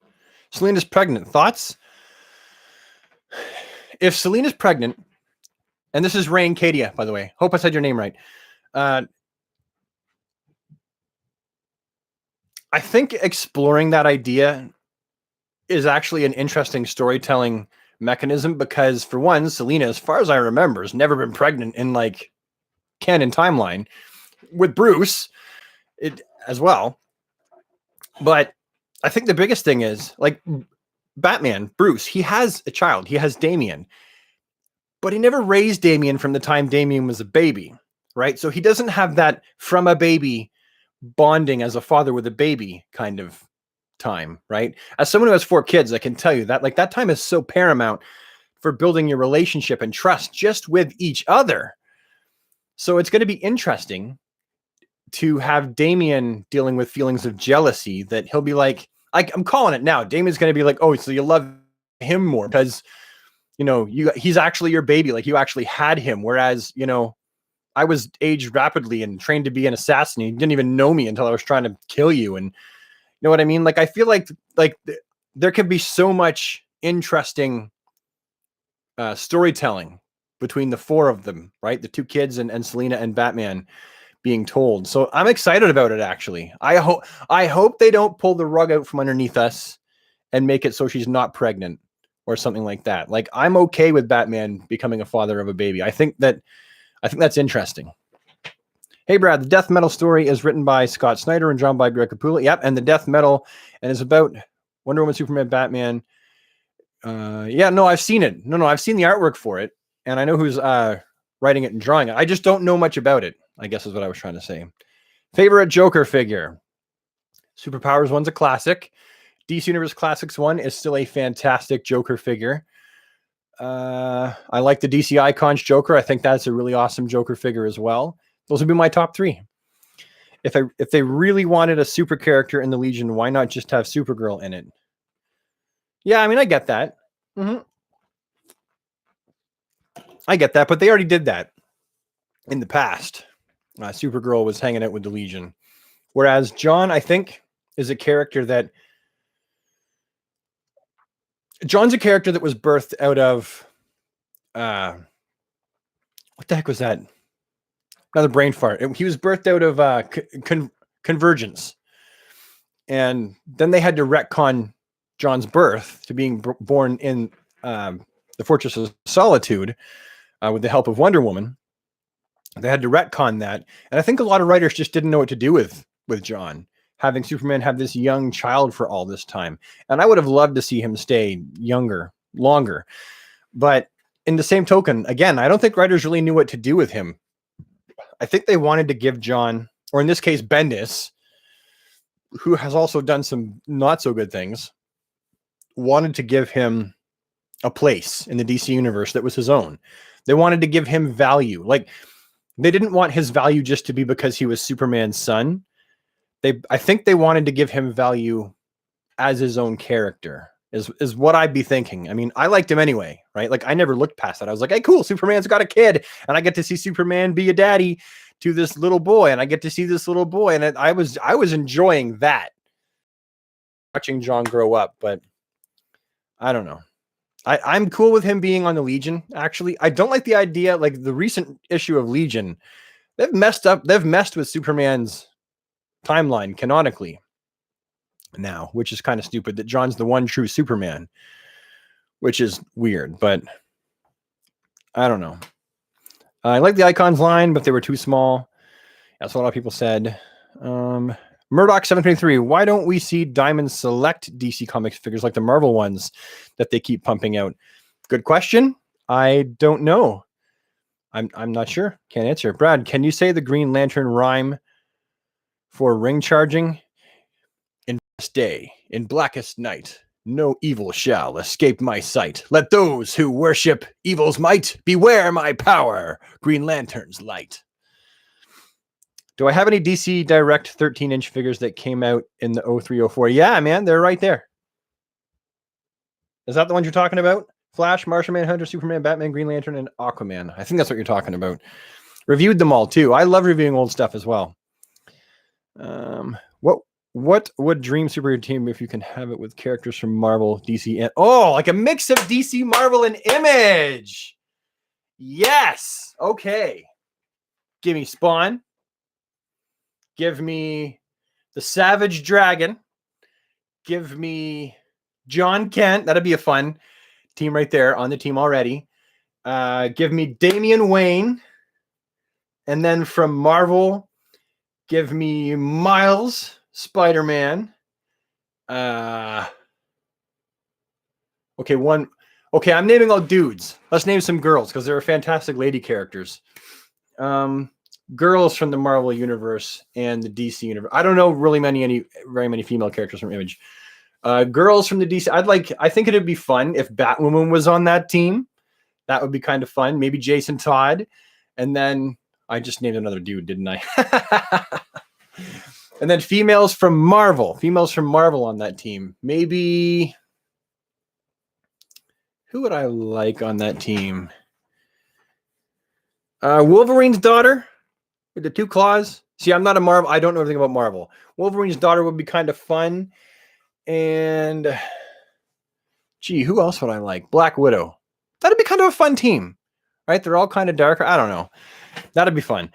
Selina's pregnant. Thoughts? If Selina's pregnant, and this is Rain Cadia, by the way. Hope I said your name right. I think exploring that idea is actually an interesting storytelling mechanism because, for one, Selina, as far as I remember, has never been pregnant in like canon timeline with Bruce as well. But I think the biggest thing is like Batman, Bruce, he has a child. He has Damian, but he never raised Damian from the time Damian was a baby, right? So he doesn't have that from a baby bonding as a father with a baby kind of time, right? As someone who has 4 kids, I can tell you that like that time is so paramount for building your relationship and trust just with each other. So it's going to be interesting to have Damian dealing with feelings of jealousy that he'll be like, I'm calling it now. Damian's going to be like, oh, so you love him more because, he's actually your baby. Like you actually had him. Whereas, I was aged rapidly and trained to be an assassin. You didn't even know me until I was trying to kill you. And you know what I mean? Like, I feel like there could be so much interesting storytelling between the 4 of them, right? The 2 kids and Selina and Batman being told. So I'm excited about it. Actually, I hope they don't pull the rug out from underneath us and make it so she's not pregnant or something like that. Like I'm okay with Batman becoming a father of a baby. I think that's interesting. Hey Brad, the Death Metal story is written by Scott Snyder and drawn by Greg Capullo. Yep, and the Death Metal and is about Wonder Woman, Superman, Batman. I've seen it. No, I've seen the artwork for it, and I know who's writing it and drawing it. I just don't know much about it, I guess is what I was trying to say. Favorite Joker figure? Superpowers 1's a classic. DC Universe Classics 1 is still a fantastic Joker figure. I like the DC Icons Joker. I think that's a really awesome Joker figure as well. Those would be my top 3. If they really wanted a super character in the Legion, why not just have Supergirl in it? Yeah, I mean, I get that. Mm-hmm. I get that, but they already did that in the past. Supergirl was hanging out with the Legion. Whereas John, I think, is a character that... John's a character that was birthed out of... what the heck was that? Another brain fart. He was birthed out of Convergence. And then they had to retcon John's birth to being born in the Fortress of Solitude with the help of Wonder Woman. They had to retcon that. And I think a lot of writers just didn't know what to do with John, having Superman have this young child for all this time. And I would have loved to see him stay younger, longer. But in the same token, again, I don't think writers really knew what to do with him. I think they wanted to give John, or in this case, Bendis, who has also done some not so good things, wanted to give him a place in the DC universe that was his own. They wanted to give him value. Like, they didn't want his value just to be because he was Superman's son. I think they wanted to give him value as his own character, is what I'd be thinking. I mean, I liked him anyway, right? Like, I never looked past that. I was like, hey, cool, Superman's got a kid, and I get to see Superman be a daddy to this little boy, and I get to see this little boy, and I was enjoying that, watching John grow up. But I don't know. I'm cool with him being on the Legion. Actually, I don't like the idea, like the recent issue of Legion. They've messed with Superman's timeline canonically now, which is kind of stupid. That John's the one true Superman, which is weird. But I don't know. I like the Icons line, but they were too small. That's what a lot of people said. Murdoch 723. Why don't we see Diamond Select DC Comics figures like the Marvel ones that they keep pumping out? Good question. I don't know. I'm not sure. Can't answer. Brad, can you say the Green Lantern rhyme for ring charging? In this day, in blackest night, no evil shall escape my sight. Let those who worship evil's might beware my power. Green Lantern's light. Do I have any DC Direct 13-inch figures that came out in the 0304? Yeah, man, they're right there. Is that the ones you're talking about? Flash, Martian Manhunter, Superman, Batman, Green Lantern, and Aquaman. I think that's what you're talking about. Reviewed them all, too. I love reviewing old stuff as well. What would dream superhero team if you can have it with characters from Marvel, DC, and... Oh, like a mix of DC, Marvel, and Image. Yes. Okay. Give me Spawn. Give me the Savage Dragon. Give me John Kent. That'd be a fun team right there on the team already. Give me Damian Wayne. And then from Marvel, give me Miles, Spider-Man. Okay, I'm naming all dudes. Let's name some girls because they're fantastic lady characters. Girls from the Marvel universe and the DC universe. I don't know really very many female characters from Image. Girls from the DC. I think it'd be fun if Batwoman was on that team. That would be kind of fun. Maybe Jason Todd. And then I just named another dude, didn't I? And then females from Marvel on that team. Maybe who would I like on that team? Wolverine's daughter. With the 2 claws. See, I'm not a Marvel. I don't know anything about Marvel. Wolverine's daughter would be kind of fun. And, gee, who else would I like? Black Widow. That'd be kind of a fun team. Right? They're all kind of darker. I don't know. That'd be fun.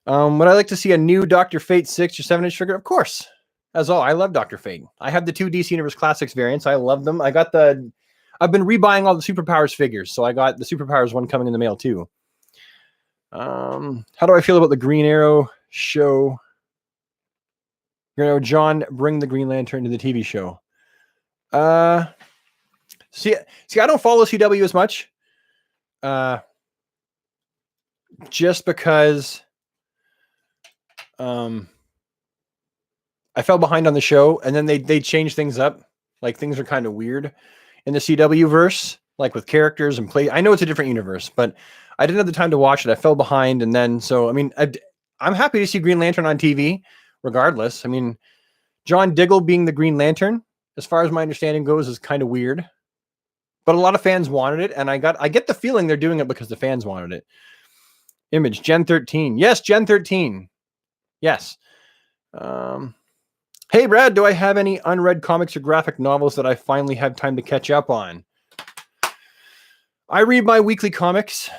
Would I like to see a new Dr. Fate 6 or 7-inch figure? Of course. As all, I love Dr. Fate. I have the 2 DC Universe Classics variants. I love them. I've been rebuying all the Superpowers figures. So I got the Superpowers one coming in the mail too. How do I feel about the Green Arrow show? John, bring the Green Lantern to the TV show. See, I don't follow CW as much. Just because I fell behind on the show, and then they changed things up. Like, things are kind of weird in the CW verse, like with characters and play. I know it's a different universe, but I didn't have the time to watch it. I fell behind, and then so I mean, I'm happy to see Green Lantern on TV, regardless. I mean, John Diggle being the Green Lantern, as far as my understanding goes, is kind of weird, but a lot of fans wanted it, and I get the feeling they're doing it because the fans wanted it. Image Gen 13, yes, Gen 13, yes. Hey Brad, do I have any unread comics or graphic novels that I finally have time to catch up on? I read my weekly comics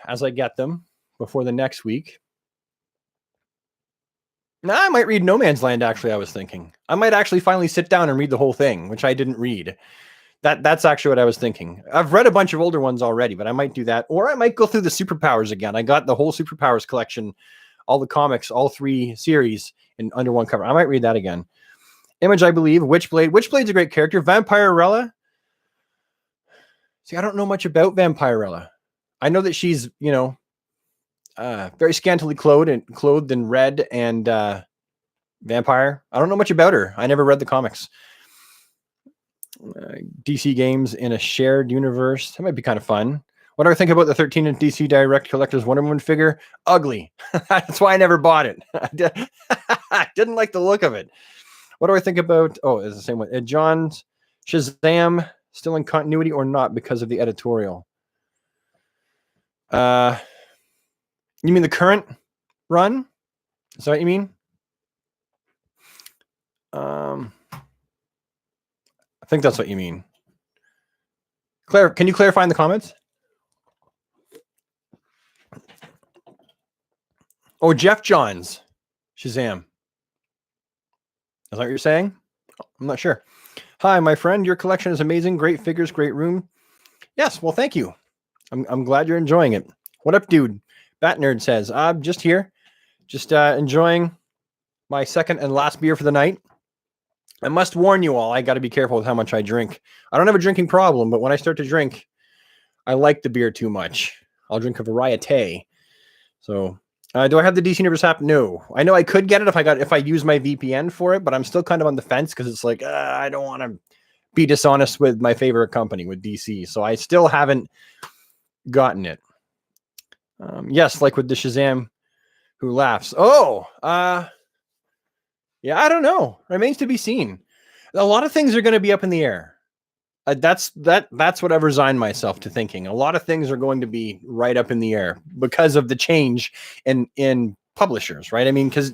as I get them before the next week. Now I might read No Man's Land, actually, I was thinking. I might actually finally sit down and read the whole thing, which I didn't read. That's actually what I was thinking. I've read a bunch of older ones already, but I might do that. Or I might go through the Superpowers again. I got the whole Superpowers collection, all the comics, all 3 series in under one cover. I might read that again. Image, I believe. Witchblade. Witchblade's a great character. Vampirella. See, I don't know much about Vampirella. I know that she's, very scantily clothed in red and vampire. I don't know much about her. I never read the comics. DC games in a shared universe. That might be kind of fun. What do I think about the 13-inch DC Direct Collector's Wonder Woman figure? Ugly. That's why I never bought it. I didn't like the look of it. What do I think about... Oh, it's the same one. John's Shazam still in continuity or not because of the editorial? You mean the current run? Is that what you mean? I think that's what you mean. Claire, can you clarify in the comments? Oh, Jeff Johns. Shazam. Is that what you're saying? I'm not sure. Hi, my friend. Your collection is amazing. Great figures, great room. Yes, well, thank you. I'm glad you're enjoying it. What up, dude? Bat Nerd says, I'm just here. Just enjoying my second and last beer for the night. I must warn you all, I got to be careful with how much I drink. I don't have a drinking problem, but when I start to drink, I like the beer too much. I'll drink a variety. So, do I have the DC Universe app? No. I know I could get it if I use my VPN for it, but I'm still kind of on the fence because it's like, I don't want to be dishonest with my favorite company, with DC. So I still haven't gotten it. Yes, like with the Shazam who laughs. Oh, yeah, I don't know. Remains to be seen. A lot of things are going to be up in the air. That's what I've resigned myself to thinking. A lot of things are going to be right up in the air because of the change in publishers, right? I mean, because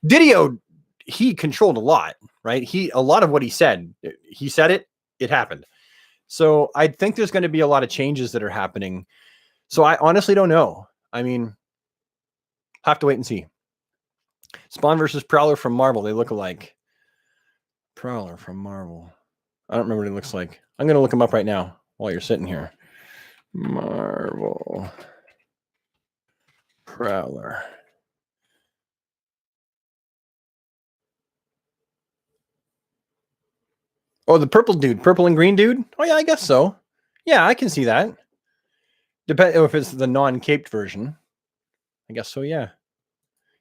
Didio, he controlled a lot, right? A lot of what he said it, it happened. So I think there's going to be a lot of changes that are happening. So I honestly don't know. I mean, have to wait and see. Spawn versus Prowler from Marvel. They look alike. Prowler from Marvel. I don't remember what he looks like. I'm going to look him up right now while you're sitting here. Marvel. Prowler. Oh, the purple dude. Purple and green dude? Oh, yeah, I guess so. Yeah, I can see that. Depends if it's the non-caped version. I guess so, yeah.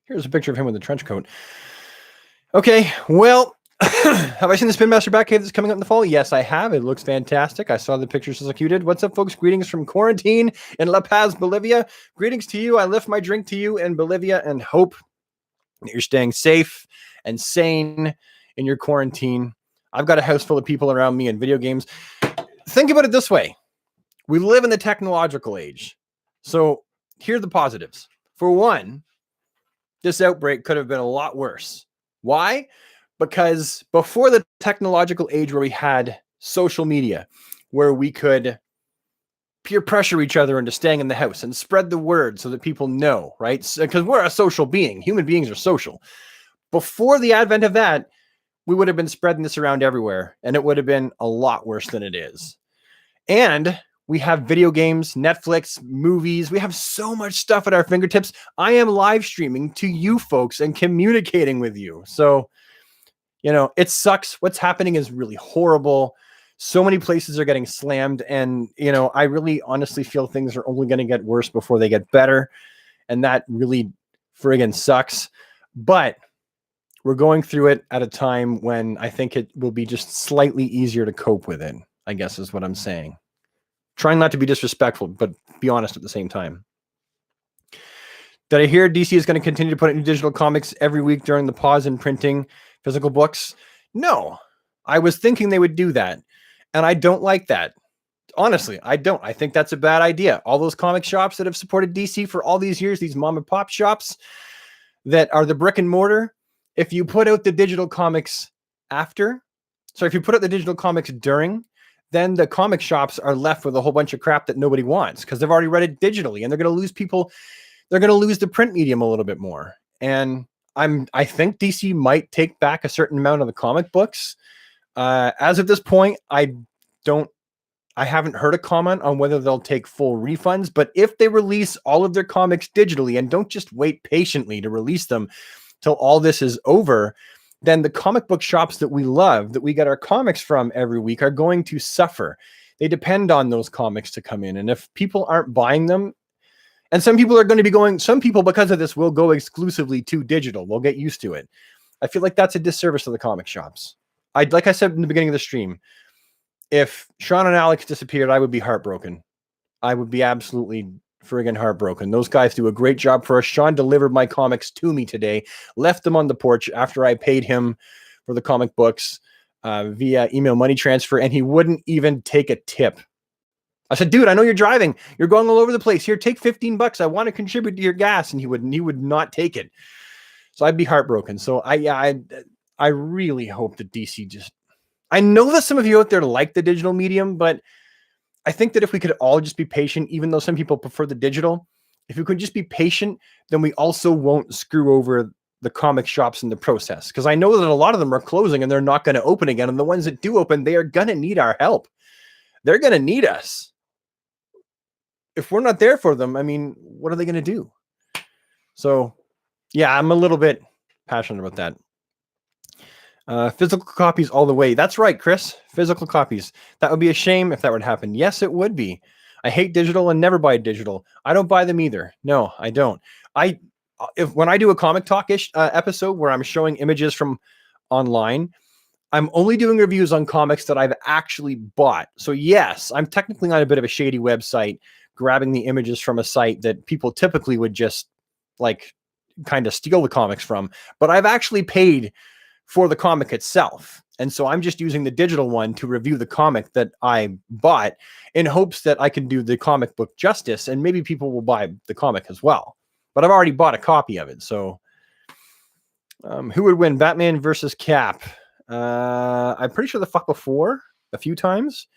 Here's a picture of him with a trench coat. Okay, well, have I seen the Spin Master Batcave that's coming up in the fall? Yes, I have. It looks fantastic. I saw the pictures just like you did. What's up, folks? Greetings from quarantine in La Paz, Bolivia. Greetings to you. I lift my drink to you in Bolivia and hope that you're staying safe and sane in your quarantine. I've got a house full of people around me and video games. Think about it this way. We live in the technological age. So here are the positives. For one, this outbreak could have been a lot worse. Why? Because before the technological age where we had social media, where we could peer pressure each other into staying in the house and spread the word so that people know, right? Because we're a social being. Human beings are social. Before the advent of that, we would have been spreading this around everywhere, and it would have been a lot worse than it is. And we have video games, Netflix, movies. We have so much stuff at our fingertips. I am live streaming to you folks and communicating with you. So, it sucks. What's happening is really horrible. So many places are getting slammed. And, I really honestly feel things are only going to get worse before they get better. And that really friggin' sucks. But we're going through it at a time when I think it will be just slightly easier to cope with it, I guess is what I'm saying. Trying not to be disrespectful, but be honest at the same time. Did I hear DC is going to continue to put out new digital comics every week during the pause in printing physical books? No, I was thinking they would do that. And I don't like that. Honestly, I don't. I think that's a bad idea. All those comic shops that have supported DC for all these years, these mom and pop shops that are the brick and mortar, if you put out the digital comics if you put out the digital comics during, then the comic shops are left with a whole bunch of crap that nobody wants because they've already read it digitally, and they're going to lose people. They're going to lose the print medium a little bit more. And I think DC might take back a certain amount of the comic books. As of this point, I haven't heard a comment on whether they'll take full refunds, but if they release all of their comics digitally and don't just wait patiently to release them till all this is over, then the comic book shops that we love, that we get our comics from every week, are going to suffer. They depend on those comics to come in. And if people aren't buying them, and some people are going to be going, some people because of this will go exclusively to digital. They'll get used to it. I feel like that's a disservice to the comic shops. Like I said in the beginning of the stream, if Sean and Alex disappeared, I would be heartbroken. I would be absolutely friggin' heartbroken. Those guys do a great job for us. Sean delivered my comics to me today, left them on the porch after I paid him for the comic books via email money transfer, and he wouldn't even take a tip. I said, dude, I know you're driving. You're going all over the place. Here, take $15. I want to contribute to your gas. And he would not take it. So I'd be heartbroken. So I really hope that DC just, I know that some of you out there like the digital medium, but I think that if we could all just be patient, even though some people prefer the digital, if we could just be patient, then we also won't screw over the comic shops in the process. Because I know that a lot of them are closing and they're not going to open again. And the ones that do open, they are going to need our help. They're going to need us. If we're not there for them, I mean, what are they going to do? So, yeah, I'm a little bit passionate about that. Physical copies all the way. That's right, Chris. Physical copies. That would be a shame if that would happen. Yes, it would be. I hate digital and never buy digital. I don't buy them either. No, I don't. When I do a comic talk-ish episode where I'm showing images from online, I'm only doing reviews on comics that I've actually bought. So yes, I'm technically on a bit of a shady website, grabbing the images from a site that people typically would just like kind of steal the comics from, but I've actually paid for the comic itself. And so I'm just using the digital one to review the comic that I bought in hopes that I can do the comic book justice and maybe people will buy the comic as well. But I've already bought a copy of it. So who would win, Batman versus Cap? I'm pretty sure the fuck before a few times.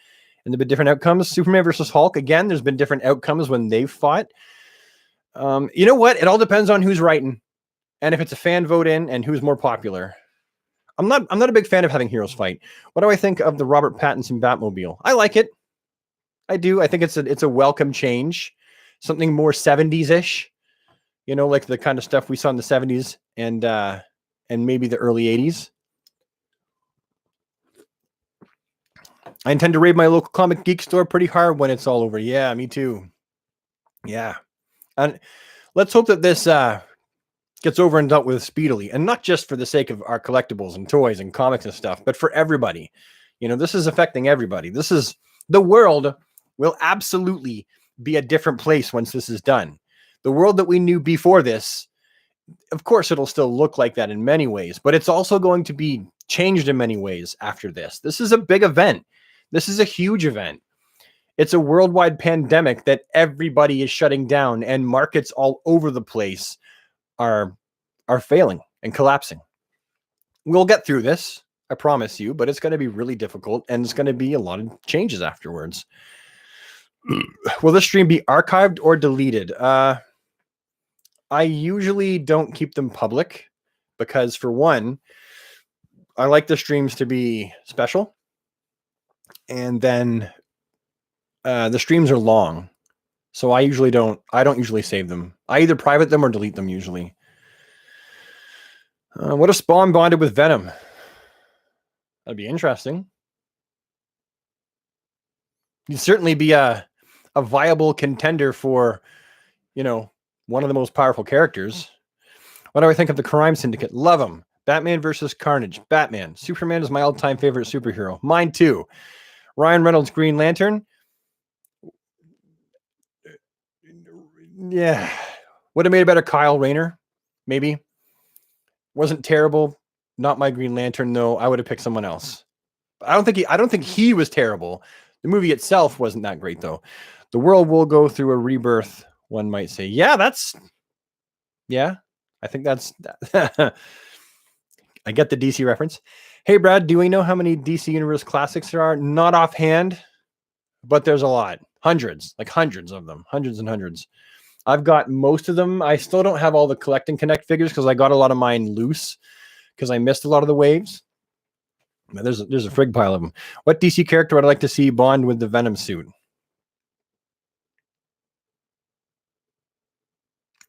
And there have been different outcomes. Superman versus Hulk. Again, there's been different outcomes when they've fought. You know what? It all depends on who's writing. And if it's a fan vote in and who's more popular. I'm not a big fan of having heroes fight. What do I think of the Robert Pattinson Batmobile? I like it. I do. I think it's a welcome change. Something more 70s-ish. You know, like the kind of stuff we saw in the 70s and maybe the early 80s. I intend to raid my local comic geek store pretty hard when it's all over. Yeah, me too. Yeah. And let's hope that this gets over and dealt with speedily. And not just for the sake of our collectibles and toys and comics and stuff, but for everybody. You know, this is affecting everybody. The world will absolutely be a different place once this is done. The world that we knew before this, of course, it'll still look like that in many ways, but it's also going to be changed in many ways after this. This is a big event. This is a huge event. It's a worldwide pandemic that everybody is shutting down and markets all over the place are failing and collapsing. We'll get through this, I promise you, but it's going to be really difficult and it's going to be a lot of changes afterwards. Will this stream be archived or deleted? I usually don't keep them public because, for one, I like the streams to be special. And then the streams are long. So I don't usually save them. I either private them or delete them usually. What if Spawn bonded with Venom? That'd be interesting. He'd certainly be a viable contender for, one of the most powerful characters. What do I think of the Crime Syndicate? Love him. Batman versus Carnage. Batman. Superman is my all-time favorite superhero. Mine too. Ryan Reynolds, Green Lantern. Yeah. Would have made a better Kyle Rayner. Maybe. Wasn't terrible. Not my Green Lantern, though. I would have picked someone else. I don't think he was terrible. The movie itself wasn't that great, though. The world will go through a rebirth, one might say. Yeah, I think that's I get the DC reference. Hey, Brad, do we know how many DC Universe classics there are? Not offhand, but there's a lot. Hundreds of them. Hundreds and hundreds. I've got most of them. I still don't have all the collect and connect figures because I got a lot of mine loose because I missed a lot of the waves. But there's a frig pile of them. What DC character would I like to see bond with the Venom suit?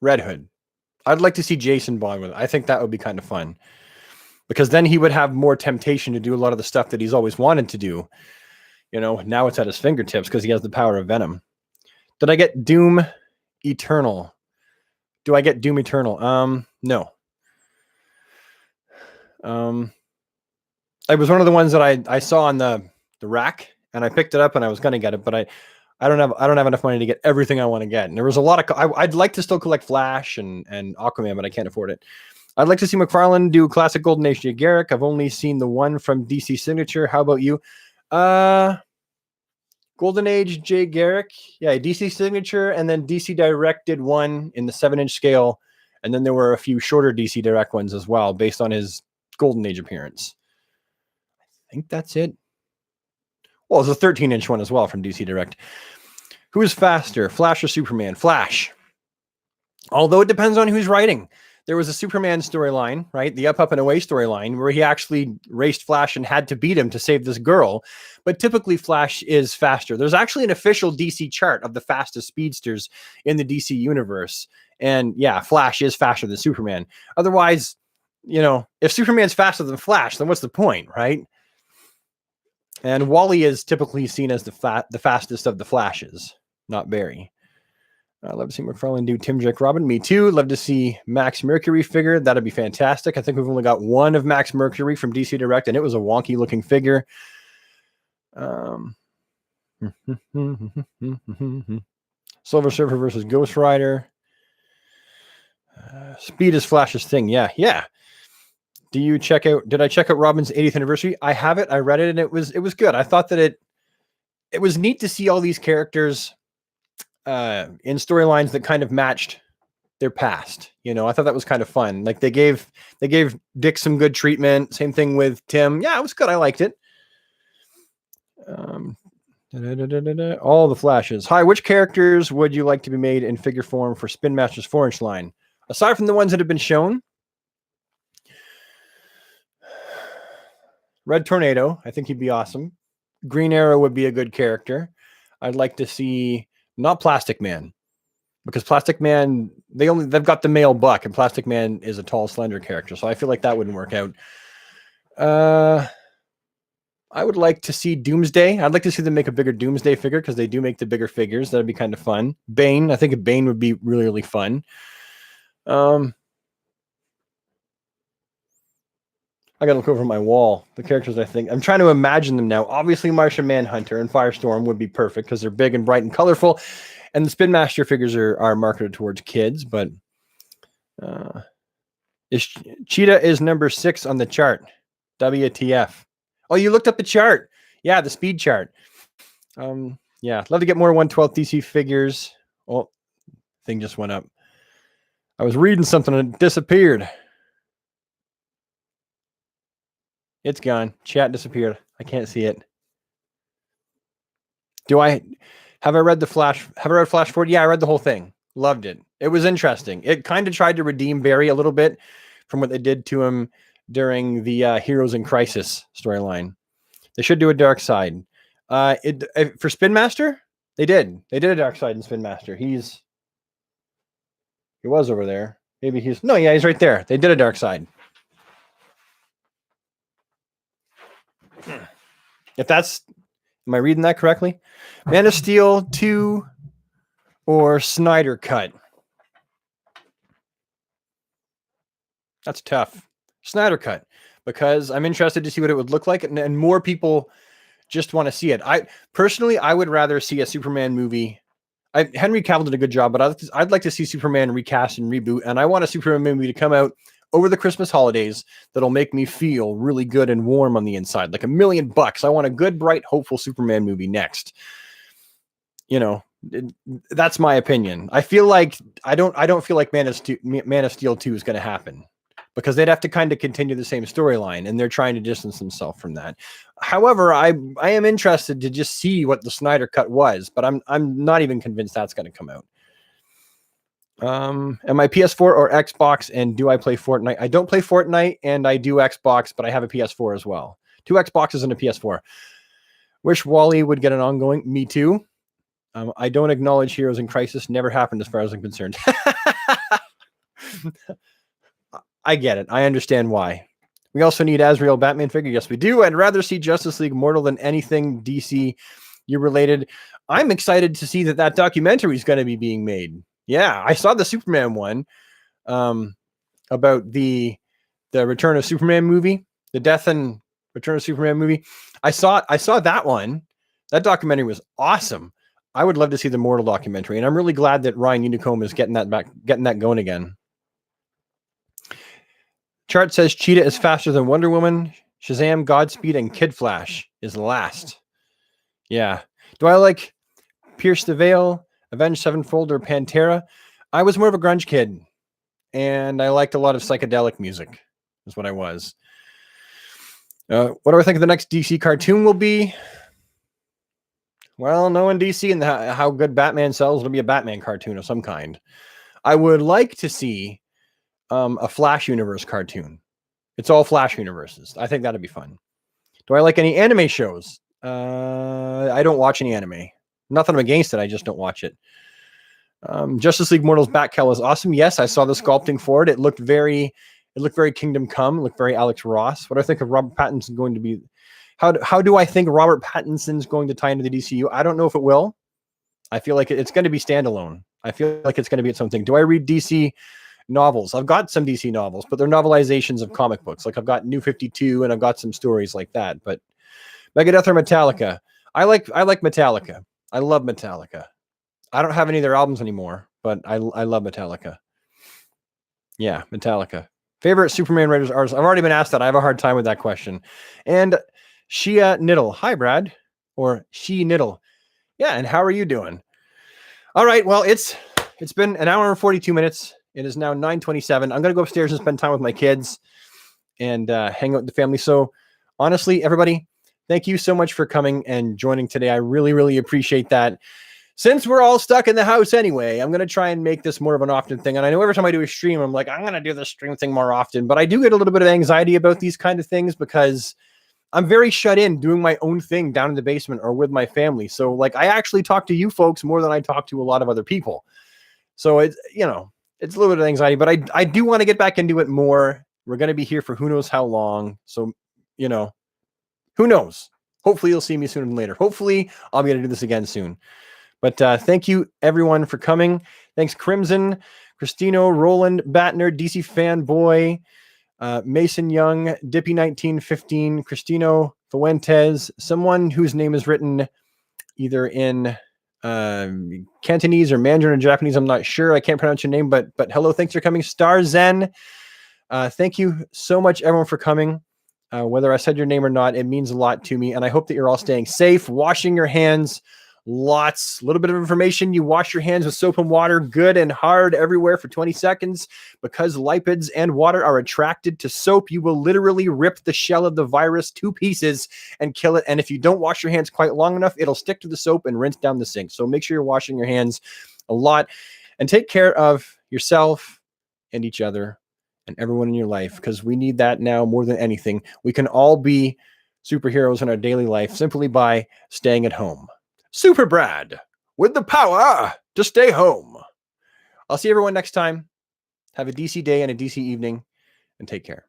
Red Hood. I'd like to see Jason bond with it. I think that would be kind of fun because then he would have more temptation to do a lot of the stuff that he's always wanted to do. You know, now it's at his fingertips because he has the power of Venom. Did I get Doom Eternal? Do I get Doom Eternal? No. It was one of the ones that I saw on the rack, and I picked it up, and I was going to get it, but I don't have enough money to get everything I want to get. And there was a lot of I'd like to still collect Flash and Aquaman, but I can't afford it. I'd like to see McFarlane do classic Golden Age Jay Garrick. I've only seen the one from DC Signature. How about you? Golden Age Jay Garrick, yeah, DC Signature, and then DC Direct did one in the 7-inch scale, and then there were a few shorter DC Direct ones as well, based on his Golden Age appearance. I think that's it. Well, there's a 13-inch one as well from DC Direct. Who is faster, Flash or Superman? Flash. Although it depends on who's writing. There was a Superman storyline, right? The Up and Away storyline, where he actually raced Flash and had to beat him to save this girl. But typically, Flash is faster. There's actually an official DC chart of the fastest speedsters in the DC universe. And yeah, Flash is faster than Superman. Otherwise, you know, if Superman's faster than Flash, then what's the point, right? And Wally is typically seen as the fastest of the Flashes, not Barry. I'd love to see McFarlane do Tim Drake Robin. Me too. Love to see Max Mercury figure. That'd be fantastic. I think we've only got one of Max Mercury from DC Direct, and it was a wonky looking figure. Silver Surfer versus Ghost Rider. Speed is Flash's thing. Yeah. Did I check out Robin's 80th anniversary? I have it. I read it, and it was good. I thought that it was neat to see all these characters in storylines that kind of matched their past. You know, I thought that was kind of fun. Like they gave Dick some good treatment. Same thing with Tim. Yeah, it was good. I liked it. All the Flashes. Hi, which characters would you like to be made in figure form for Spin Master's 4-inch line? Aside from the ones that have been shown, Red Tornado, I think he'd be awesome. Green Arrow would be a good character. I'd like to see not Plastic Man, because Plastic Man, they've got the male buck, and Plastic Man is a tall, slender character, so I feel like that wouldn't work out. I would like to see Doomsday. I'd like to see them make a bigger Doomsday figure because they do make the bigger figures. That'd be kind of fun. Bane, I think Bane would be really, really fun. I gotta look over my wall. The characters I think I'm trying to imagine them now. Obviously, Martian Manhunter and Firestorm would be perfect because they're big and bright and colorful. And the Spin Master figures are marketed towards kids, but Cheetah is number 6 on the chart. WTF. Oh, you looked up the chart. Yeah, the speed chart. Yeah, love to get more 1/12 DC figures. Oh, thing just went up. I was reading something and it disappeared. It's gone. Chat disappeared. I can't see it. Have I read the Flash? Have I read Flash Forward? Yeah, I read the whole thing. Loved it. It was interesting. It kind of tried to redeem Barry a little bit from what they did to him during the Heroes in Crisis storyline. They should do a Dark Side. For Spin Master, they did. They did a Dark Side in Spin Master. He was over there. Maybe he's right there. They did a Dark Side. Am I reading that correctly? Man of Steel 2 or Snyder Cut? That's tough. Snyder Cut, because I'm interested to see what it would look like, and more people just want to see it. I would rather see a Superman movie. Henry Cavill did a good job, but I'd like to see Superman recast and reboot, and I want a Superman movie to come out over the Christmas holidays that'll make me feel really good and warm on the inside, like $1 million. I want a good, bright, hopeful Superman movie next. You know, that's my opinion. I feel like I don't feel like Man of Steel 2 is going to happen, because they'd have to kind of continue the same storyline, and they're trying to distance themselves from that. However, I am interested to just see what the Snyder Cut was, but I'm not even convinced that's going to come out. Am I PS4 or Xbox? And do I play Fortnite? I don't play Fortnite, and I do Xbox, but I have a PS4 as well. 2 Xboxes and a PS4. Wish Wally would get an ongoing. Me too. I don't acknowledge Heroes in Crisis. Never happened as far as I'm concerned. I get it. I understand why. We also need Azrael Batman figure. Yes, we do. I'd rather see Justice League Mortal than anything DC you related. I'm excited to see that documentary is going to be being made. Yeah, I saw the Superman one about the Return of Superman movie, the Death and Return of Superman movie. I saw that one. That documentary was awesome. I would love to see the Mortal documentary, and I'm really glad that Ryan Unicombe is getting that going again. Chart says Cheetah is faster than Wonder Woman. Shazam, Godspeed, and Kid Flash is last. Yeah. Do I like Pierce the Veil, Avenged Sevenfold, or Pantera? I was more of a grunge kid, and I liked a lot of psychedelic music. Is what I was. What do I think the next DC cartoon will be? Well, knowing DC and how good Batman sells, it'll be a Batman cartoon of some kind. I would like to see a Flash universe cartoon. It's all Flash universes. I think that'd be fun. Do I like any anime shows? I don't watch any anime. Nothing against it. I just don't watch it. Justice League Mortals Batcowl is awesome. Yes, I saw the sculpting for it. It looked very Kingdom Come. It looked very Alex Ross. What do I think of Robert Pattinson going to be? How do I think Robert Pattinson's going to tie into the DCU? I don't know if it will. I feel like it's going to be standalone. I feel like it's going to be its own thing. Do I read DC novels? I've got some DC novels, but they're novelizations of comic books. Like I've got New 52 and I've got some stories like that. But Megadeth or Metallica? I like Metallica. I love Metallica. I don't have any of their albums anymore, but I love Metallica. Yeah, Metallica. Favorite Superman writers artists? I've already been asked that. I have a hard time with that question. And Shia Niddle. Hi, Brad. Or She Niddle. Yeah, and how are you doing? All right, well, it's been an hour and 42 minutes. It is now 9:27. I'm going to go upstairs and spend time with my kids and hang out with the family. So honestly, everybody, thank you so much for coming and joining today. I really, really appreciate that. Since we're all stuck in the house anyway, I'm going to try and make this more of an often thing. And I know every time I do a stream, I'm like, I'm going to do the stream thing more often. But I do get a little bit of anxiety about these kind of things because I'm very shut in doing my own thing down in the basement or with my family. So like I actually talk to you folks more than I talk to a lot of other people. So it's, it's a little bit of anxiety, but I do want to get back into it more. We're going to be here for who knows how long. So, who knows? Hopefully you'll see me sooner than later. Hopefully I'll be able to do this again soon. But thank you, everyone, for coming. Thanks, Crimson, Christino, Roland, Batner, DC Fanboy, Mason Young, Dippy1915, Christino Fuentes, someone whose name is written either in Cantonese or Mandarin or Japanese. I'm not sure. I can't pronounce your name, but hello. Thanks for coming. Star Zen. Thank you so much, everyone, for coming. Whether I said your name or not, it means a lot to me. And I hope that you're all staying safe, washing your hands. Little bit of information. You wash your hands with soap and water, good and hard everywhere for 20 seconds. Because lipids and water are attracted to soap, you will literally rip the shell of the virus to pieces and kill it. And if you don't wash your hands quite long enough, it'll stick to the soap and rinse down the sink. So make sure you're washing your hands a lot and take care of yourself and each other and everyone in your life, because we need that now more than anything. We can all be superheroes in our daily life simply by staying at home. Super Brad with the power to stay home. I'll see everyone next time. Have a DC day and a DC evening, and take care.